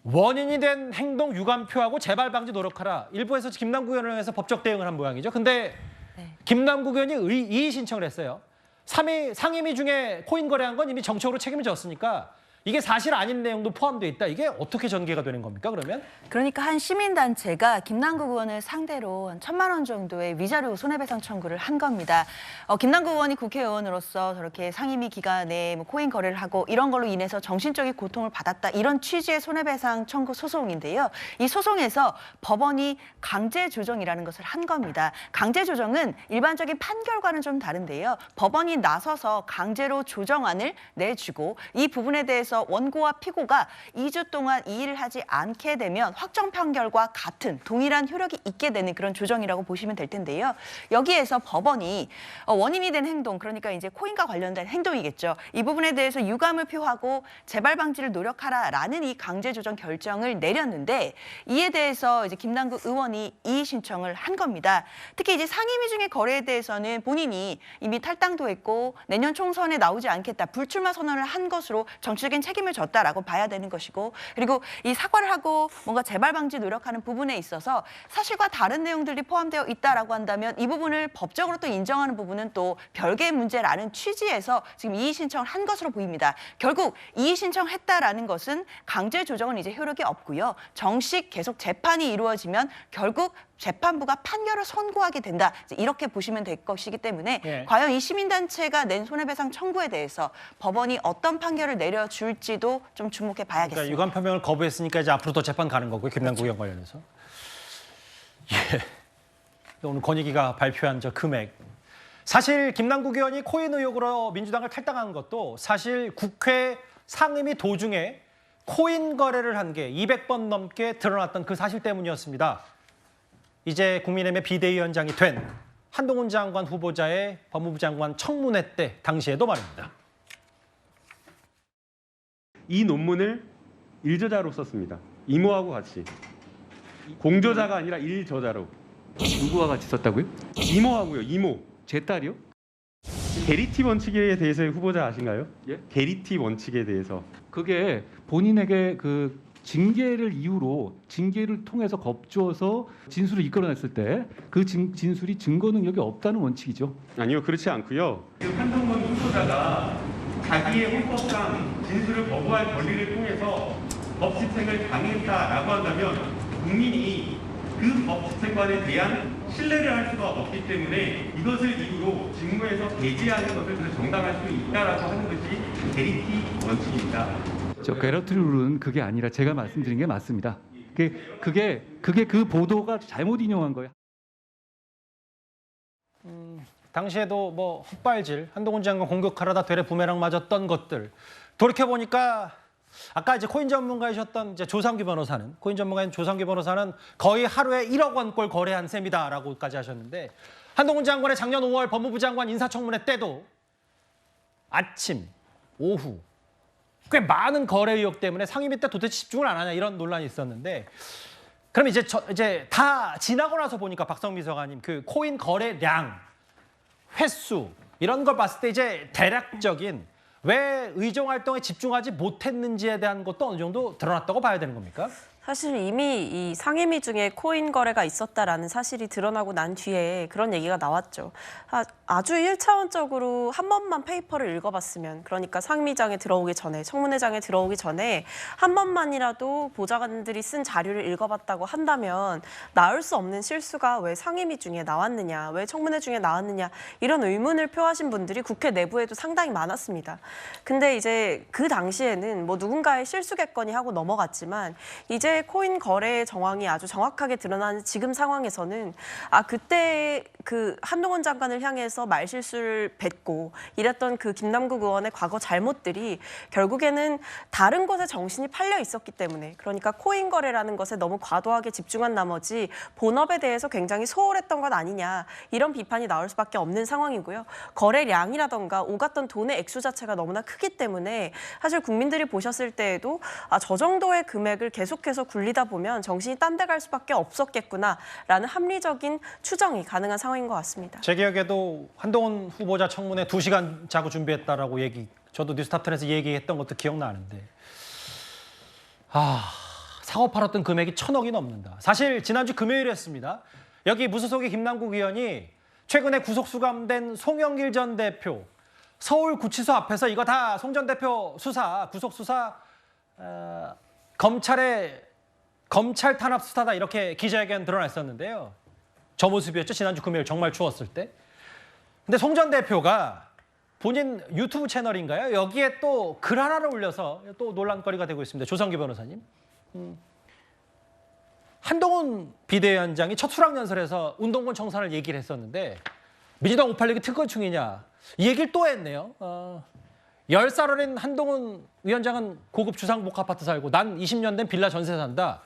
원인이 된 행동 유감표하고 재발 방지 노력하라. 일부에서 김남국 의원을 위해서 법적 대응을 한 모양이죠. 근데 김남국 의원이 이의 신청을 했어요. 상임위 중에 코인 거래한 건 이미 정책으로 책임을 졌으니까 이게 사실 아닌 내용도 포함되어 있다. 이게 어떻게 전개가 되는 겁니까, 그러면? 그러니까 한 시민단체가 김남국 의원을 상대로 한 1,000만 원 정도의 위자료 손해배상 청구를 한 겁니다. 김남국 의원이 국회의원으로서 저렇게 상임위 기간에 코인 거래를 하고 이런 걸로 인해서 정신적인 고통을 받았다. 이런 취지의 손해배상 청구 소송인데요. 이 소송에서 법원이 강제 조정이라는 것을 한 겁니다. 강제 조정은 일반적인 판결과는 좀 다른데요. 법원이 나서서 강제로 조정안을 내주고 이 부분에 대해서 원고와 피고가 2주 동안 이 일을 하지 않게 되면 확정 판결과 같은 동일한 효력이 있게 되는 그런 조정이라고 보시면 될 텐데요. 여기에서 법원이 원인이 된 행동, 그러니까 이제 코인과 관련된 행동이겠죠. 이 부분에 대해서 유감을 표하고 재발 방지를 노력하라라는 이 강제 조정 결정을 내렸는데 이에 대해서 이제 김남국 의원이 이의 신청을 한 겁니다. 특히 이제 상임위 중에 거래에 대해서는 본인이 이미 탈당도 했고 내년 총선에 나오지 않겠다, 불출마 선언을 한 것으로 정치적인 책임을 졌다라고 봐야 되는 것이고 그리고 이 사과를 하고 뭔가 재발 방지 노력하는 부분에 있어서 사실과 다른 내용들이 포함되어 있다라고 한다면 이 부분을 법적으로 또 인정하는 부분은 또 별개의 문제라는 취지에서 지금 이의 신청을 한 것으로 보입니다. 결국 이의 신청했다라는 것은 강제 조정은 이제 효력이 없고요. 정식 계속 재판이 이루어지면 결국 재판부가 판결을 선고하게 된다. 이렇게 보시면 될 것이기 때문에 과연 이 시민단체가 낸 손해배상 청구에 대해서 법원이 어떤 판결을 내려줄지도 좀 주목해 봐야겠습니다. 그러니까 유감 표명을 거부했으니까 이제 앞으로 더 재판 가는 거고요. 김남국 의원 관련해서. 오늘 권익위가 발표한 저 금액. 사실 김남국 의원이 코인 의혹으로 민주당을 탈당한 것도 사실 국회 상임위 도중에 코인 거래를 한 게 200번 넘게 드러났던 그 사실 때문이었습니다. 이제 국민의힘의 비대위원장이 된 한동훈 장관 후보자의 법무부 장관 청문회 때 당시에도 말입니다. 이 논문을 일저자로 썼습니다. 이모하고 같이. 공저자가 아니라 일저자로. 누구와 같이 썼다고요? 이모하고요. 이모. 제 딸이요? 게리티 원칙에 대해서의 후보자 아신가요? 예? 게리티 원칙에 대해서. 그게 본인에게 그 징계를 이유로 징계를 통해서 겁주어서 진술을 이끌어냈을 때 그 진술이 증거 능력이 없다는 원칙이죠. 아니요, 그렇지 않고요. 한동훈 후보자가 자기의 헌법상 진술을 거부할 권리를 통해서 법 집행을 강행했다라고 한다면 국민이 그 법 집행관에 대한 신뢰를 할 수가 없기 때문에 이것을 이유로 직무에서 배제하는 것을 정당할 수 있다라고 하는 것이 게리티 원칙입니다. 저 게러트 룰은 그게 아니라 제가 말씀드린 게 맞습니다. 그게 그 보도가 잘못 인용한 거예요. 당시에도 뭐 헛발질, 한동훈 장관 공격하려다 되레 부메랑 맞았던 것들 돌이켜 보니까 아까 이제 코인 전문가이셨던 이제 조상규 변호사는 코인 전문가인 조상규 변호사는 거의 하루에 1억 원꼴 거래한 셈이다라고까지 하셨는데 한동훈 장관의 작년 5월 법무부 장관 인사청문회 때도 아침, 오후 꽤 많은 거래 의혹 때문에 상임위 때 도대체 집중을 안 하냐 이런 논란이 있었는데 그럼 이제 다 지나고 나서 보니까 박성미 비서관님 그 코인 거래량, 횟수 이런 걸 봤을 때 이제 대략적인 왜 의정 활동에 집중하지 못했는지에 대한 것도 어느 정도 드러났다고 봐야 되는 겁니까? 사실 이미 이 상임위 중에 코인 거래가 있었다라는 사실이 드러나고 난 뒤에 그런 얘기가 나왔죠. 아주 1차원적으로 한 번만 페이퍼를 읽어봤으면, 그러니까 상임위장에 들어오기 전에, 청문회장에 들어오기 전에 한 번만이라도 보좌관들이 쓴 자료를 읽어봤다고 한다면 나올 수 없는 실수가 왜 상임위 중에 나왔느냐, 왜 청문회 중에 나왔느냐 이런 의문을 표하신 분들이 국회 내부에도 상당히 많았습니다. 근데 이제 그 당시에는 뭐 누군가의 실수겠거니 하고 넘어갔지만 이제 코인 거래 정황이 아주 정확하게 드러나는 지금 상황에서는 그때 그 한동훈 장관을 향해서 말실수를 뱉고 이랬던 그 김남국 의원의 과거 잘못들이 결국에는 다른 것에 정신이 팔려 있었기 때문에, 그러니까 코인 거래라는 것에 너무 과도하게 집중한 나머지 본업에 대해서 굉장히 소홀했던 것 아니냐 이런 비판이 나올 수밖에 없는 상황이고요. 거래량이라던가 오갔던 돈의 액수 자체가 너무나 크기 때문에 사실 국민들이 보셨을 때에도 저 정도의 금액을 계속해서 굴리다 보면 정신이 딴 데 갈 수밖에 없었겠구나라는 합리적인 추정이 가능한 상황인 것 같습니다. 제 기억에도 한동훈 후보자 청문회 2시간 자고 준비했다라고 저도 뉴스탑10에서 얘기했던 것도 기억나는데 사고 팔았던 금액이 1,000억이 넘는다. 사실 지난주 금요일이었습니다. 여기 무소속의 김남국 의원이 최근에 구속 수감된 송영길 전 대표 서울구치소 앞에서 이거 다 송 전 대표 수사, 구속 수사 검찰 탄압 수사다 이렇게 기자회견 드러냈었는데요. 저 모습이었죠. 지난주 금요일 정말 추웠을 때. 근데 송 전 대표가 본인 유튜브 채널인가요? 여기에 또 글 하나를 올려서 또 논란거리가 되고 있습니다. 조성기 변호사님. 한동훈 비대위원장이 첫 수락연설에서 운동권 청산을 얘기를 했었는데 민주당 586이 특권층이냐 이 얘기를 또 했네요. 10살 어린 한동훈 위원장은 고급 주상복 아파트 살고 난 20년 된 빌라 전세 산다.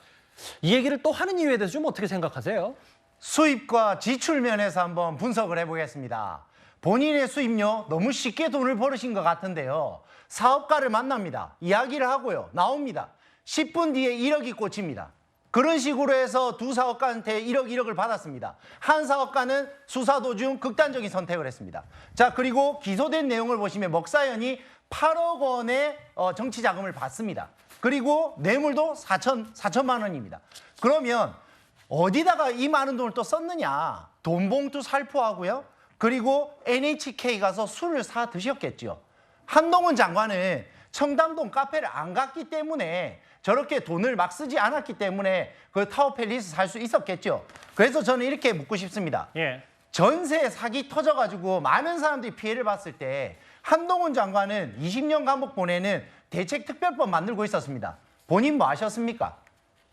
이 얘기를 또 하는 이유에 대해서 좀 어떻게 생각하세요? 수입과 지출 면에서 한번 분석을 해보겠습니다. 본인의 수입료 너무 쉽게 돈을 벌으신 것 같은데요. 사업가를 만납니다. 이야기를 하고요. 나옵니다. 10분 뒤에 1억이 꽂힙니다. 그런 식으로 해서 두 사업가한테 1억을 받았습니다. 한 사업가는 수사 도중 극단적인 선택을 했습니다. 자, 그리고 기소된 내용을 보시면 먹사연이 8억 원의 정치 자금을 받습니다. 그리고 뇌물도 4천만 원입니다. 그러면 어디다가 이 많은 돈을 또 썼느냐? 돈봉투 살포하고요. 그리고 NHK 가서 술을 사 드셨겠죠. 한동훈 장관은 청담동 카페를 안 갔기 때문에 저렇게 돈을 막 쓰지 않았기 때문에 그 타워팰리스 살 수 있었겠죠. 그래서 저는 이렇게 묻고 싶습니다. 전세 사기 터져가지고 많은 사람들이 피해를 봤을 때 한동훈 장관은 20년 감옥 보내는 대책특별법 만들고 있었습니다. 본인 뭐 하셨습니까?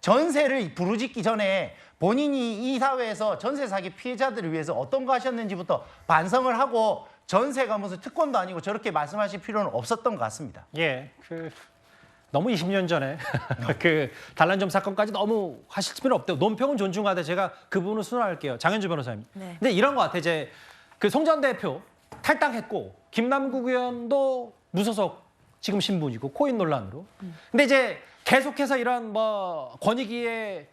전세를 부르짖기 전에 본인이 이 사회에서 전세 사기 피해자들을 위해서 어떤 거 하셨는지부터 반성을 하고 전세가 무슨 특권도 아니고 저렇게 말씀하실 필요는 없었던 것 같습니다. 너무 20년 전에 그 단란점 사건까지 너무 하실 필요는 없대요. 논평은 존중하되 제가 그 부분을 순화할게요. 장현주 변호사님. 근데 이런 것 같아. 이제 그 송 전 대표 탈당했고 김남국 의원도 무소속 지금 신분이고 코인 논란으로. 근데 이제 계속해서 이런 뭐 권익위에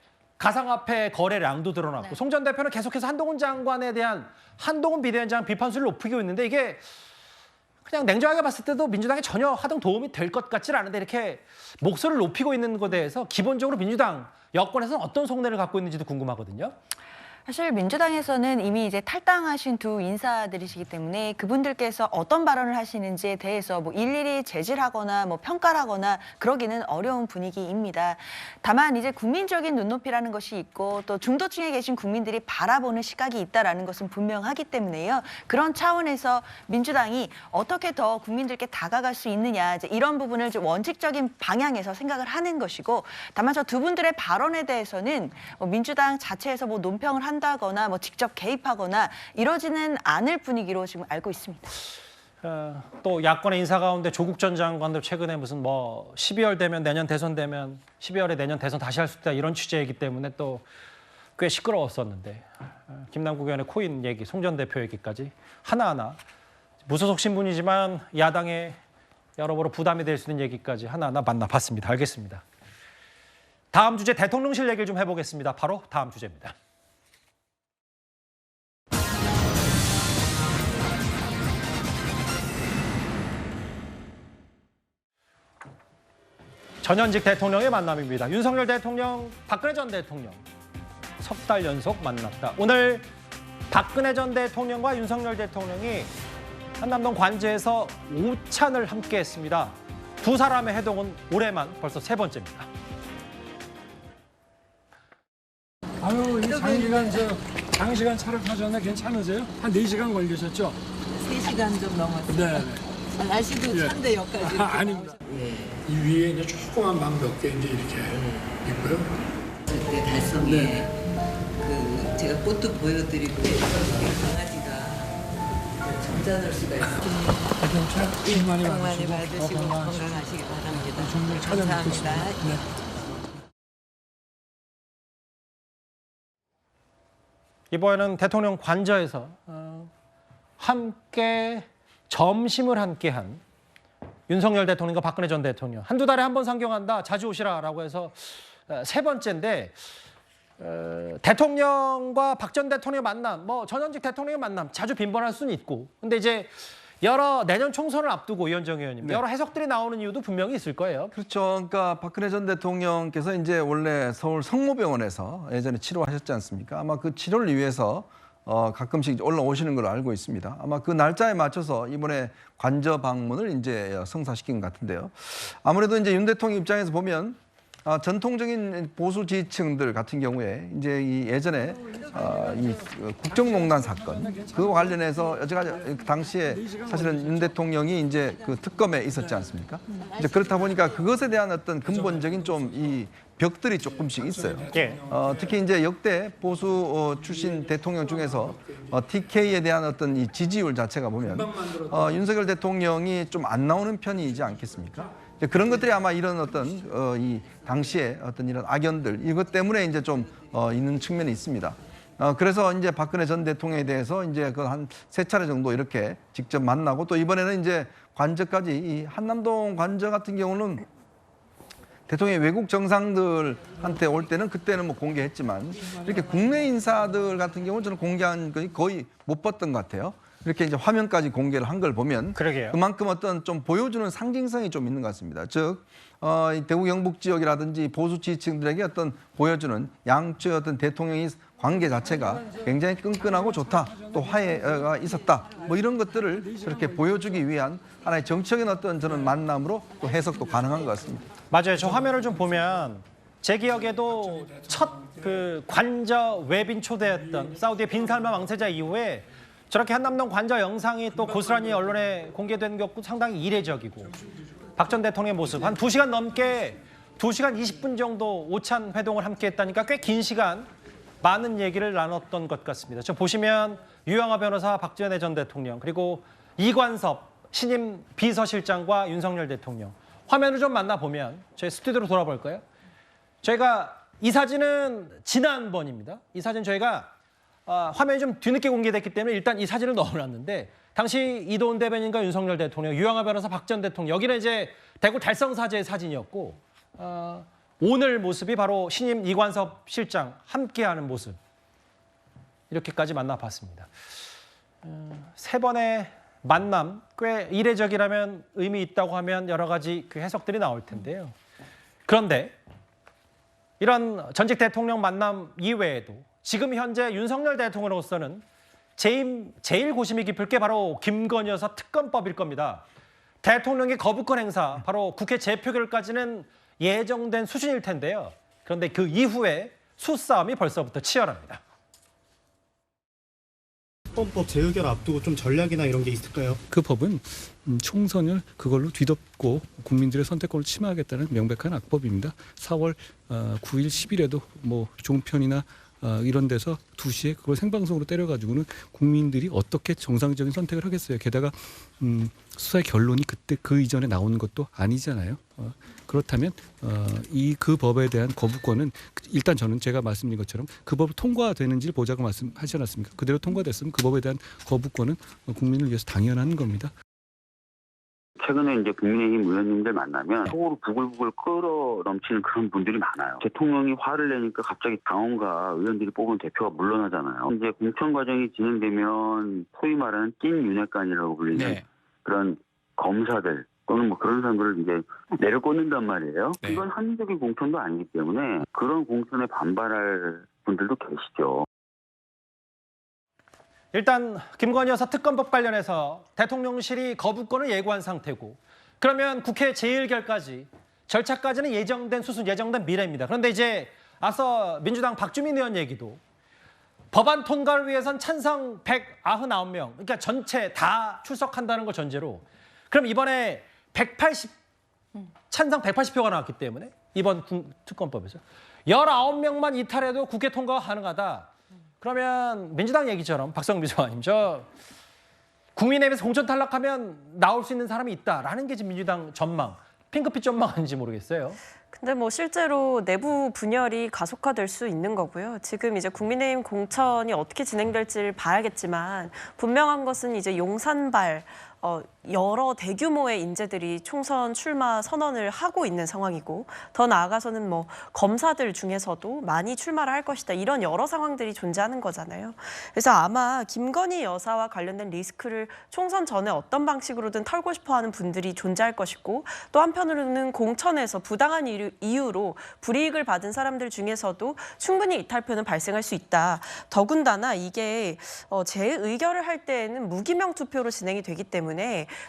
가상화폐 거래량도 드러났고 송 전 대표는 계속해서 한동훈 장관에 대한 한동훈 비대위원장 비판수를 높이고 있는데 이게 그냥 냉정하게 봤을 때도 민주당에 전혀 하등 도움이 될 것 같질 않은데 이렇게 목소리를 높이고 있는 것에 대해서 기본적으로 민주당 여권에서는 어떤 속내를 갖고 있는지도 궁금하거든요. 사실 민주당에서는 이미 이제 탈당하신 두 인사들이시기 때문에 그분들께서 어떤 발언을 하시는지에 대해서 뭐 일일이 제질하거나 뭐 평가를 하거나 그러기는 어려운 분위기입니다. 다만 이제 국민적인 눈높이라는 것이 있고 또 중도층에 계신 국민들이 바라보는 시각이 있다라는 것은 분명하기 때문에요. 그런 차원에서 민주당이 어떻게 더 국민들께 다가갈 수 있느냐 이제 이런 부분을 좀 원칙적인 방향에서 생각을 하는 것이고 다만 저 두 분들의 발언에 대해서는 뭐 민주당 자체에서 뭐 논평을 한다거나 뭐 직접 개입하거나 이러지는 않을 분위기로 지금 알고 있습니다. 또 야권의 인사 가운데 조국 전 장관도 최근에 무슨 뭐 12월 되면 내년 대선 되면 12월에 내년 대선 다시 할 수 있다 이런 취재이기 때문에 또 꽤 시끄러웠었는데 김남국 의원의 코인 얘기, 송 전 대표 얘기까지 하나하나 무소속 신분이지만 야당에 여러모로 부담이 될 수 있는 얘기까지 하나하나 만나봤습니다. 알겠습니다. 다음 주제 대통령실 얘기를 좀 해보겠습니다. 바로 다음 주제입니다. 전현직 대통령의 만남입니다. 윤석열 대통령, 박근혜 전 대통령 석 달 연속 만났다. 오늘 박근혜 전 대통령과 윤석열 대통령이 한남동 관저에서 오찬을 함께했습니다. 두 사람의 회동은 올해만 벌써 세 번째입니다. 아유, 장시간 차를 타셨나 괜찮으세요? 한 4시간 걸리셨죠? 3시간 좀 넘었어요. 네. 날씨도 찬데 여기까지. 아닙니다. 이 위에 이제 조그만 방 몇 개 이제 이렇게 있고요. 그때 달성에 그 제가 꽃도 보여드리고 강아지가 점잖을 수가 있어요. 복 많이 받으시고 건강하시기 바랍니다. 정말 찾아뵙겠습니다. 네. 이번에는 대통령 관저에서 함께 점심을 함께한 윤석열 대통령과 박근혜 전 대통령. 한두 달에 한 번 상경한다. 자주 오시라라고 해서 세 번째인데 대통령과 박 전 대통령의 만남, 뭐 전현직 대통령의 만남 자주 빈번할 수는 있고 근데 이제 여러 내년 총선을 앞두고 이현정 의원님 여러 해석들이 나오는 이유도 분명히 있을 거예요. 그렇죠. 그러니까 박근혜 전 대통령께서 이제 원래 서울 성모병원에서 예전에 치료하셨지 않습니까? 아마 그 치료를 위해서 가끔씩 올라오시는 걸로 알고 있습니다. 아마 그 날짜에 맞춰서 이번에 관저 방문을 이제 성사시킨 것 같은데요. 아무래도 이제 윤 대통령 입장에서 보면 전통적인 보수 지지층들 같은 경우에 이제 이 예전에 이 국정농단 사건 그와 관련해서 여태까지 당시에 사실은 윤 대통령이 이제 그 특검에 있었지 않습니까? 이제 그렇다 보니까 그것에 대한 어떤 근본적인 좀 이 벽들이 조금씩 있어요. 특히 이제 역대 보수 출신 대통령 중에서 TK에 대한 어떤 이 지지율 자체가 보면 윤석열 대통령이 좀 안 나오는 편이지 않겠습니까? 그런 것들이 아마 이런 어떤 이 당시에 어떤 이런 악연들 이것 때문에 이제 좀 있는 측면이 있습니다. 그래서 이제 박근혜 전 대통령에 대해서 이제 그 한 3차례 정도 이렇게 직접 만나고 또 이번에는 이제 관저까지 이 한남동 관저 같은 경우는 대통령이 외국 정상들한테 올 때는 그때는 뭐 공개했지만 이렇게 국내 인사들 같은 경우는 저는 공개한 거의 거의 못 봤던 것 같아요. 이렇게 이제 화면까지 공개를 한 걸 보면 그만큼 어떤 좀 보여주는 상징성이 좀 있는 것 같습니다. 즉 대구 경북 지역이라든지 보수 지지층들에게 어떤 보여주는 양쪽의 어떤 대통령이 관계 자체가 굉장히 끈끈하고 좋다. 또 화해가 있었다. 뭐 이런 것들을 저렇게 보여주기 위한 하나의 정치적인 어떤 저는 만남으로 또 해석도 가능한 것 같습니다. 맞아요. 저 화면을 좀 보면 제 기억에도 첫 그 관저 외빈 초대했던 사우디의 빈살만 왕세자 이후에 저렇게 한남동 관저 영상이 또 고스란히 언론에 공개된 것도 상당히 이례적이고 박 전 대통령의 모습 한 2시간 넘게 2시간 20분 정도 오찬 회동을 함께 했다니까 꽤 긴 시간 많은 얘기를 나눴던 것 같습니다. 저 보시면 유영하 변호사, 박근혜 전 대통령 그리고 이관섭 신임 비서실장과 윤석열 대통령 화면을 좀 만나보면 저희 스튜디오로 돌아볼까요? 저희가 이 사진은 지난번입니다. 이 사진 저희가 화면이 좀 뒤늦게 공개됐기 때문에 일단 이 사진을 넣어놨는데 당시 이도훈 대변인과 윤석열 대통령, 유영하 변호사, 박 전 대통령 여기는 이제 대구 달성사제의 사진이었고 오늘 모습이 바로 신임 이관섭 실장 함께하는 모습. 이렇게까지 만나봤습니다. 세 번의 만남, 꽤 이례적이라면 의미 있다고 하면 여러 가지 그 해석들이 나올 텐데요. 그런데 이런 전직 대통령 만남 이외에도 지금 현재 윤석열 대통령으로서는 제일 고심이 깊을 게 바로 김건희 여사 특검법일 겁니다. 대통령의 거부권 행사, 바로 국회 재표결까지는 예정된 수준일 텐데요. 그런데 그 이후에 수싸움이 벌써부터 치열합니다. 특검법 재의결 앞두고 좀 전략이나 이런 게 있을까요? 그 법은 총선을 그걸로 뒤덮고 국민들의 선택권을 침해하겠다는 명백한 악법입니다. 4월 9일, 10일에도 뭐 종편이나 이런 데서 2시에 그걸 생방송으로 때려가지고는 국민들이 어떻게 정상적인 선택을 하겠어요. 게다가 수사의 결론이 그때 그 이전에 나오는 것도 아니잖아요. 그렇다면 그 법에 대한 거부권은 일단 저는 제가 말씀드린 것처럼 그 법을 통과되는지를 보자고 말씀하지 않았습니까? 그대로 통과됐으면 그 법에 대한 거부권은 국민을 위해서 당연한 겁니다. 최근에 이제 국민의힘 의원님들 만나면 속으로 부글부글 끓어 넘치는 그런 분들이 많아요. 대통령이 화를 내니까 갑자기 당원과 의원들이 뽑은 대표가 물러나잖아요. 이제 공천 과정이 진행되면 소위 말하는 찐 윤핵관이라고 불리는 그런 검사들 또는 뭐 그런 사람들을 이제 내려꽂는단 말이에요. 이건 합리적인 공천도 아니기 때문에 그런 공천에 반발할 분들도 계시죠. 일단 김건희 여사 특검법 관련해서 대통령실이 거부권을 예고한 상태고, 그러면 국회 재의결까지 절차까지는 예정된 수순, 예정된 미래입니다. 그런데 이제 앞서 민주당 박주민 의원 얘기도 법안 통과를 위해선 찬성 199명, 그러니까 전체 다 출석한다는 걸 전제로, 그럼 이번에 찬성 180표가 나왔기 때문에 이번 특검법에서 19명만 이탈해도 국회 통과가 가능하다. 그러면 민주당 얘기처럼 박성미 소장님, 국민의힘에서 공천 탈락하면 나올 수 있는 사람이 있다라는 게 지금 민주당 전망, 핑크빛 전망인지 모르겠어요. 근데 뭐 실제로 내부 분열이 가속화될 수 있는 거고요. 지금 이제 국민의힘 공천이 어떻게 진행될지를 봐야겠지만 분명한 것은 이제 용산발 여러 대규모의 인재들이 총선 출마 선언을 하고 있는 상황이고, 더 나아가서는 뭐 검사들 중에서도 많이 출마를 할 것이다, 이런 여러 상황들이 존재하는 거잖아요. 그래서 아마 김건희 여사와 관련된 리스크를 총선 전에 어떤 방식으로든 털고 싶어하는 분들이 존재할 것이고, 또 한편으로는 공천에서 부당한 이유로 불이익을 받은 사람들 중에서도 충분히 이탈표는 발생할 수 있다. 더군다나 이게 재의결을 할 때에는 무기명 투표로 진행이 되기 때문에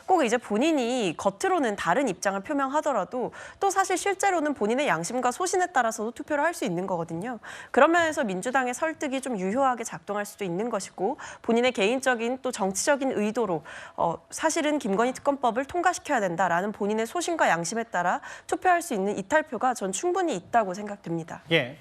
꼭 이제 본인이 겉으로는 다른 입장을 표명하더라도 또 사실 실제로는 본인의 양심과 소신에 따라서도 투표를 할 수 있는 거거든요. 그런 면에서 민주당의 설득이 좀 유효하게 작동할 수도 있는 것이고, 본인의 개인적인 또 정치적인 의도로 사실은 김건희 특검법을 통과시켜야 된다라는 본인의 소신과 양심에 따라 투표할 수 있는 이탈표가 전 충분히 있다고 생각됩니다. 예.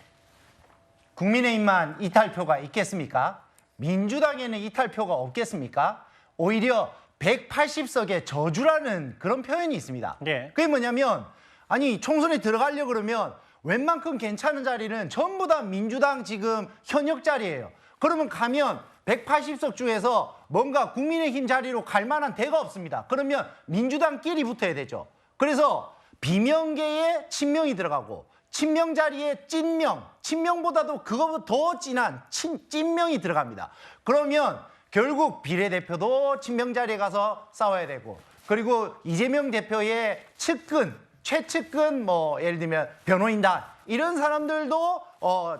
국민의힘만 이탈표가 있겠습니까? 민주당에는 이탈표가 없겠습니까? 오히려 180석의 저주라는 그런 표현이 있습니다. 그게 뭐냐면, 아니 총선에 들어가려고 그러면 웬만큼 괜찮은 자리는 전부 다 민주당 지금 현역 자리예요. 그러면 가면 180석 중에서 뭔가 국민의힘 자리로 갈 만한 데가 없습니다. 그러면 민주당끼리 붙어야 되죠. 그래서 비명계에 친명이 들어가고, 친명 자리에 찐명, 친명보다도 그거보다 더 진한 찐명이 들어갑니다. 그러면 결국 비례대표도 친명 자리에 가서 싸워야 되고, 그리고 이재명 대표의 측근, 최측근, 뭐 예를 들면 변호인단 이런 사람들도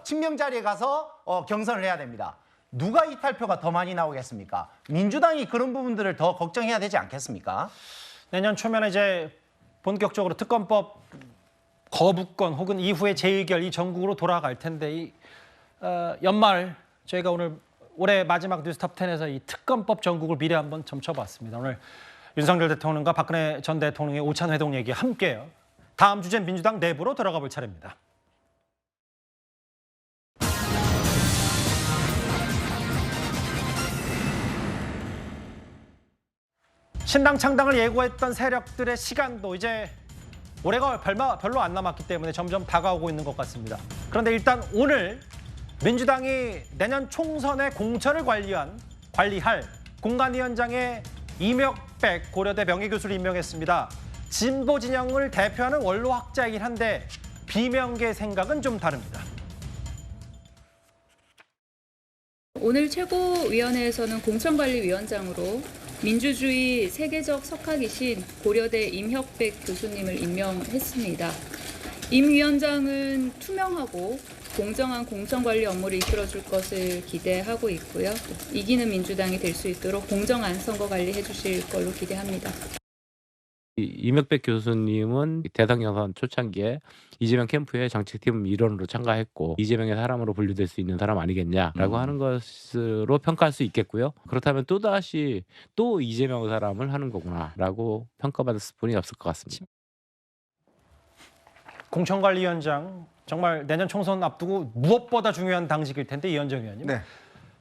친명 자리에 가서 경선을 해야 됩니다. 누가 이탈표가 더 많이 나오겠습니까? 민주당이 그런 부분들을 더 걱정해야 되지 않겠습니까? 내년 초면에 이제 본격적으로 특검법 거부권 혹은 이후에 재의결 이 전국으로 돌아갈 텐데, 연말 저희가 올해 마지막 뉴스톱10에서 이 특검법 전국을 미리 한번 점쳐봤습니다. 오늘 윤석열 대통령과 박근혜 전 대통령의 오찬 회동 얘기 함께요. 다음 주제는 민주당 내부로 들어가 볼 차례입니다. 신당 창당을 예고했던 세력들의 시간도 이제 올해가 별로 안 남았기 때문에 점점 다가오고 있는 것 같습니다. 그런데 일단 오늘 민주당이 내년 총선의 공천을 관리할 공관위원장에 이명백 고려대 명예교수를 임명했습니다. 진보 진영을 대표하는 원로학자이긴 한데 비명계 생각은 좀 다릅니다. 오늘 최고위원회에서는 공천관리위원장으로 민주주의 세계적 석학이신 고려대 임혁백 교수님을 임명했습니다. 임 위원장은 투명하고 공정한 공천관리 업무를 이끌어줄 것을 기대하고 있고요. 이기는 민주당이 될 수 있도록 공정한 선거 관리해 주실 걸로 기대합니다. 임혁백 교수님은 대선 경선 초창기에 이재명 캠프의 정책팀 일원으로 참가했고 이재명의 사람으로 분류될 수 있는 사람 아니겠냐라고 하는 것으로 평가할 수 있겠고요. 그렇다면 또다시 또 이재명 사람을 하는 거구나라고 평가받을 수뿐이 없을 것 같습니다. 공천관리위원장 정말 내년 총선 앞두고 무엇보다 중요한 당직일 텐데 이현정 의원님. 네.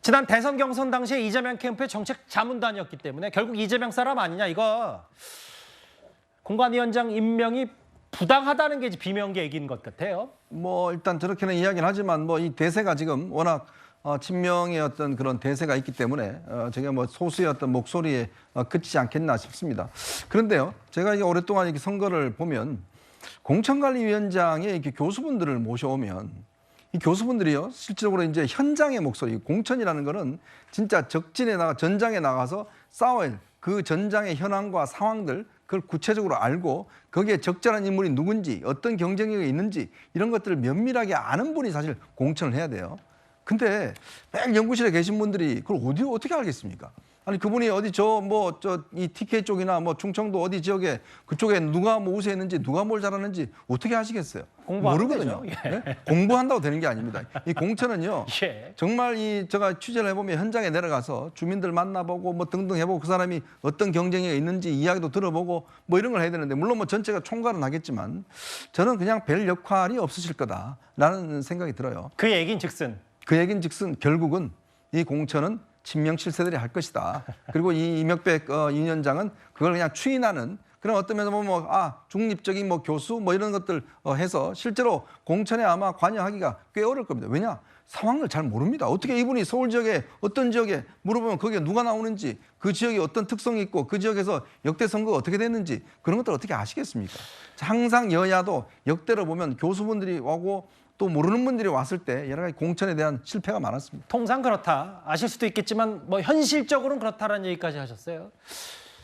지난 대선 경선 당시에 이재명 캠프의 정책 자문단이었기 때문에 결국 이재명 사람 아니냐 이거 공관위원장 임명이 부당하다는 게 비명계 얘기인 것 같아요. 뭐 일단 저렇게는 이야기는 하지만 뭐 이 대세가 지금 워낙 친명의 어떤 그런 대세가 있기 때문에 저게 뭐 소수의 어떤 목소리에 그치지 않겠나 싶습니다. 그런데요, 제가 이게 오랫동안 이렇게 선거를 보면 공천관리위원장에 이렇게 교수분들을 모셔오면 이 교수분들이요 실질적으로 이제 현장의 목소리, 공천이라는 거는 진짜 전장에 나가서 싸워야 할 그 전장의 현황과 상황들 그걸 구체적으로 알고 거기에 적절한 인물이 누군지 어떤 경쟁력이 있는지 이런 것들을 면밀하게 아는 분이 사실 공천을 해야 돼요. 근데 매일 연구실에 계신 분들이 그걸 어떻게 알겠습니까? 아니 그분이 어디 이 TK 쪽이나 뭐 충청도 어디 지역에 그쪽에 누가 뭐 우세했는지 누가 뭘 잘하는지 어떻게 하시겠어요? 모르거든요. 예. 네? 공부한다고 되는 게 아닙니다. 이 공천은요. 예. 정말 제가 취재를 해보면 현장에 내려가서 주민들 만나보고 뭐 등등 해보고 그 사람이 어떤 경쟁이 있는지 이야기도 들어보고 뭐 이런 걸 해야 되는데 물론 뭐 전체가 총괄은 하겠지만 저는 그냥 별 역할이 없으실 거다라는 생각이 들어요. 그 얘긴즉슨 결국은 이 공천은 친명 실세들이 할 것이다. 그리고 이 임혁백 위원장은 그걸 그냥 추인하는 그런 어떤 면에서 보면 중립적인 뭐 교수 뭐 이런 것들 해서 실제로 공천에 아마 관여하기가 꽤 어려울 겁니다. 왜냐? 상황을 잘 모릅니다. 어떻게 이분이 서울 지역에 어떤 지역에 물어보면 거기에 누가 나오는지 그 지역이 어떤 특성이 있고 그 지역에서 역대 선거가 어떻게 됐는지 그런 것들 어떻게 아시겠습니까? 항상 여야도 역대로 보면 교수분들이 오고 또 모르는 분들이 왔을 때 여러 가지 공천에 대한 실패가 많았습니다. 통상 그렇다. 아실 수도 있겠지만 뭐 현실적으로는 그렇다라는 얘기까지 하셨어요.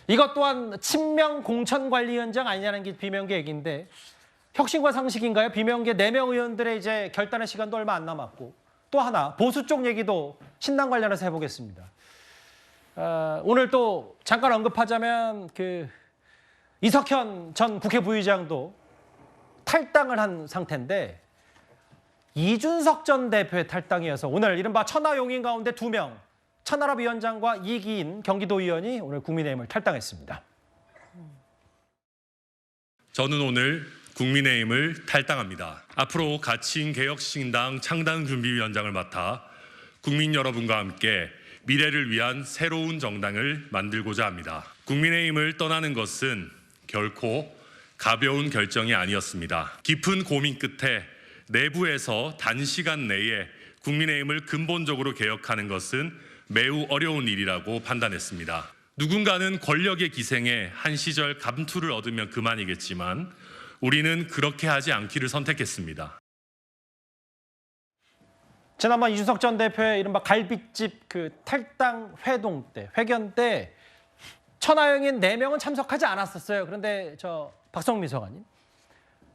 이것 또한 친명 공천관리위원장 아니냐는 게 비명계 얘기인데 혁신과 상식인가요? 비명계 4명 의원들의 이제 결단의 시간도 얼마 안 남았고 또 하나 보수 쪽 얘기도 신당 관련해서 해보겠습니다. 오늘 또 잠깐 언급하자면 이석현 전 국회 부의장도 탈당을 한 상태인데 이준석 전 대표의 탈당이어서 오늘 이른바 천하용인 가운데 2명 천하람 위원장과 이기인 경기도의원이 오늘 국민의힘을 탈당했습니다. 저는 오늘 국민의힘을 탈당합니다. 앞으로 가치인개혁신당 창당준비위원장을 맡아 국민 여러분과 함께 미래를 위한 새로운 정당을 만들고자 합니다. 국민의힘을 떠나는 것은 결코 가벼운 결정이 아니었습니다. 깊은 고민 끝에 내부에서 단시간 내에 국민의힘을 근본적으로 개혁하는 것은 매우 어려운 일이라고 판단했습니다. 누군가는 권력의 기생에 한 시절 감투를 얻으면 그만이겠지만 우리는 그렇게 하지 않기를 선택했습니다. 지난번 이준석 전 대표의 이른바 갈비집 탈당 회견 때 천하용인 4명은 참석하지 않았었어요. 그런데 박성미 비서관님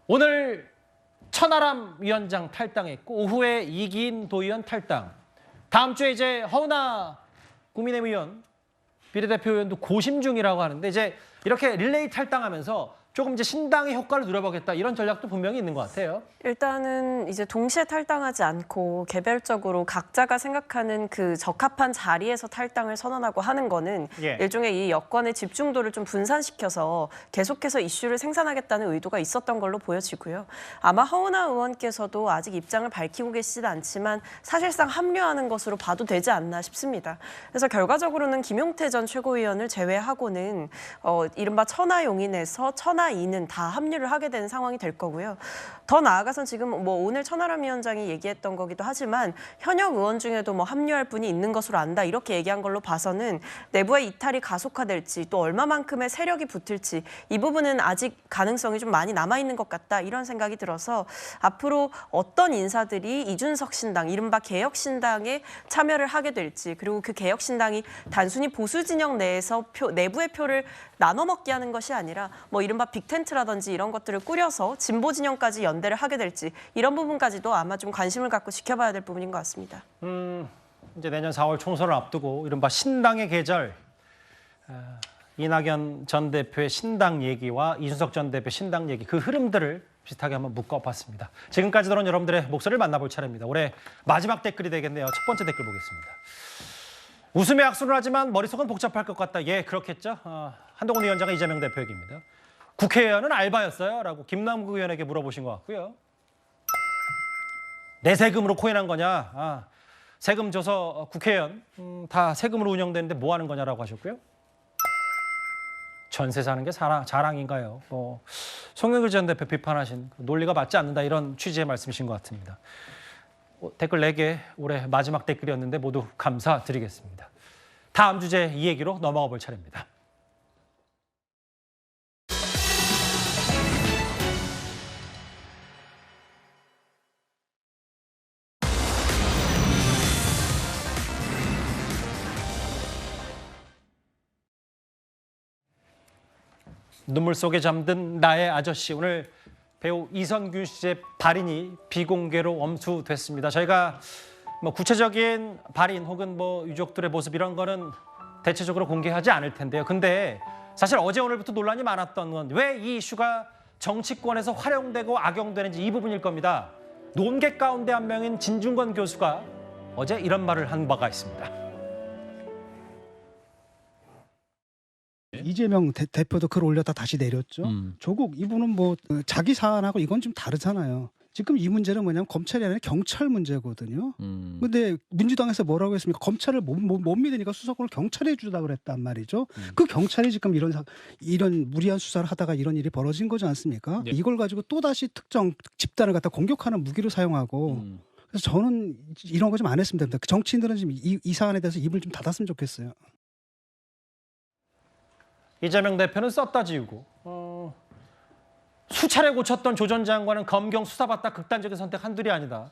오늘 천하람 위원장 탈당했고 오후에 이기인 도의원 탈당. 다음 주에 이제 허은하 국민의힘 의원 비례대표 의원도 고심 중이라고 하는데 이제 이렇게 릴레이 탈당하면서 조금 이제 신당의 효과를 누려보겠다 이런 전략도 분명히 있는 것 같아요. 일단은 이제 동시에 탈당하지 않고 개별적으로 각자가 생각하는 그 적합한 자리에서 탈당을 선언하고 하는 거는 일종의 이 여권의 집중도를 좀 분산시켜서 계속해서 이슈를 생산하겠다는 의도가 있었던 걸로 보여지고요. 아마 허은하 의원께서도 아직 입장을 밝히고 계시진 않지만 사실상 합류하는 것으로 봐도 되지 않나 싶습니다. 그래서 결과적으로는 김용태 전 최고위원을 제외하고는 이른바 천하용인에서 천하 하나, 이는 다 합류를 하게 되는 상황이 될 거고요. 더 나아가선 지금 뭐 오늘 천하람 위원장이 얘기했던 거기도 하지만 현역 의원 중에도 뭐 합류할 분이 있는 것으로 안다 이렇게 얘기한 걸로 봐서는 내부의 이탈이 가속화될지 또 얼마만큼의 세력이 붙을지 이 부분은 아직 가능성이 좀 많이 남아있는 것 같다 이런 생각이 들어서 앞으로 어떤 인사들이 이준석 신당, 이른바 개혁신당에 참여를 하게 될지 그리고 그 개혁신당이 단순히 보수 진영 내에서 내부의 표를 나눠 먹게 하는 것이 아니라 뭐 이른바 빅텐트라든지 이런 것들을 꾸려서 진보 진영까지 연대를 하게 될지 이런 부분까지도 아마 좀 관심을 갖고 지켜봐야 될 부분인 것 같습니다. 이제 내년 4월 총선을 앞두고 이른바 신당의 계절, 이낙연 전 대표의 신당 얘기와 이준석 전 대표의 신당 얘기 그 흐름들을 비슷하게 한번 묶어봤습니다. 지금까지 들어온 여러분들의 목소리를 만나볼 차례입니다. 올해 마지막 댓글이 되겠네요. 첫 번째 댓글 보겠습니다. 웃음에 악수를 하지만 머릿속은 복잡할 것 같다. 예, 그렇겠죠. 한동훈 위원장과 이재명 대표 얘기입니다. 국회의원은 알바였어요? 라고 김남국 의원에게 물어보신 것 같고요. 내 세금으로 코인한 거냐? 세금 줘서 국회의원 다 세금으로 운영되는데 뭐 하는 거냐라고 하셨고요. 전세 사는 게 자랑인가요? 송영길 전 대표 비판하신 논리가 맞지 않는다 이런 취지의 말씀이신 것 같습니다. 댓글 4개 올해 마지막 댓글이었는데 모두 감사드리겠습니다. 다음 주제 이 얘기로 넘어가 볼 차례입니다. 눈물 속에 잠든 나의 아저씨. 오늘 배우 이선균 씨의 발인이 비공개로 엄수됐습니다. 저희가 뭐 구체적인 발인 혹은 뭐 유족들의 모습 이런 거는 대체적으로 공개하지 않을 텐데요. 근데 사실 어제 오늘부터 논란이 많았던 건 왜 이 이슈가 정치권에서 활용되고 악용되는지 이 부분일 겁니다. 논객 가운데 한 명인 진중권 교수가 어제 이런 말을 한 바가 있습니다. 이재명 대표도 글 올렸다 다시 내렸죠. 조국 이분은 뭐 자기 사안하고 이건 좀 다르잖아요. 지금 이 문제는 뭐냐면 검찰이 아니라 경찰 문제거든요. 근데 민주당에서 뭐라고 했습니까? 검찰을 못 믿으니까 수사권을 경찰에 주다 그랬단 말이죠. 그 경찰이 지금 이런 무리한 수사를 하다가 이런 일이 벌어진 거지 않습니까? 이걸 가지고 또다시 특정 집단을 갖다 공격하는 무기로 사용하고 그래서 저는 이런 거 좀 안 했으면 됩니다. 정치인들은 지금 이 사안에 대해서 입을 좀 닫았으면 좋겠어요. 이재명 대표는 썼다 지우고 수차례 고쳤던 조 전 장관은 검경 수사받다 극단적인 선택 한둘이 아니다.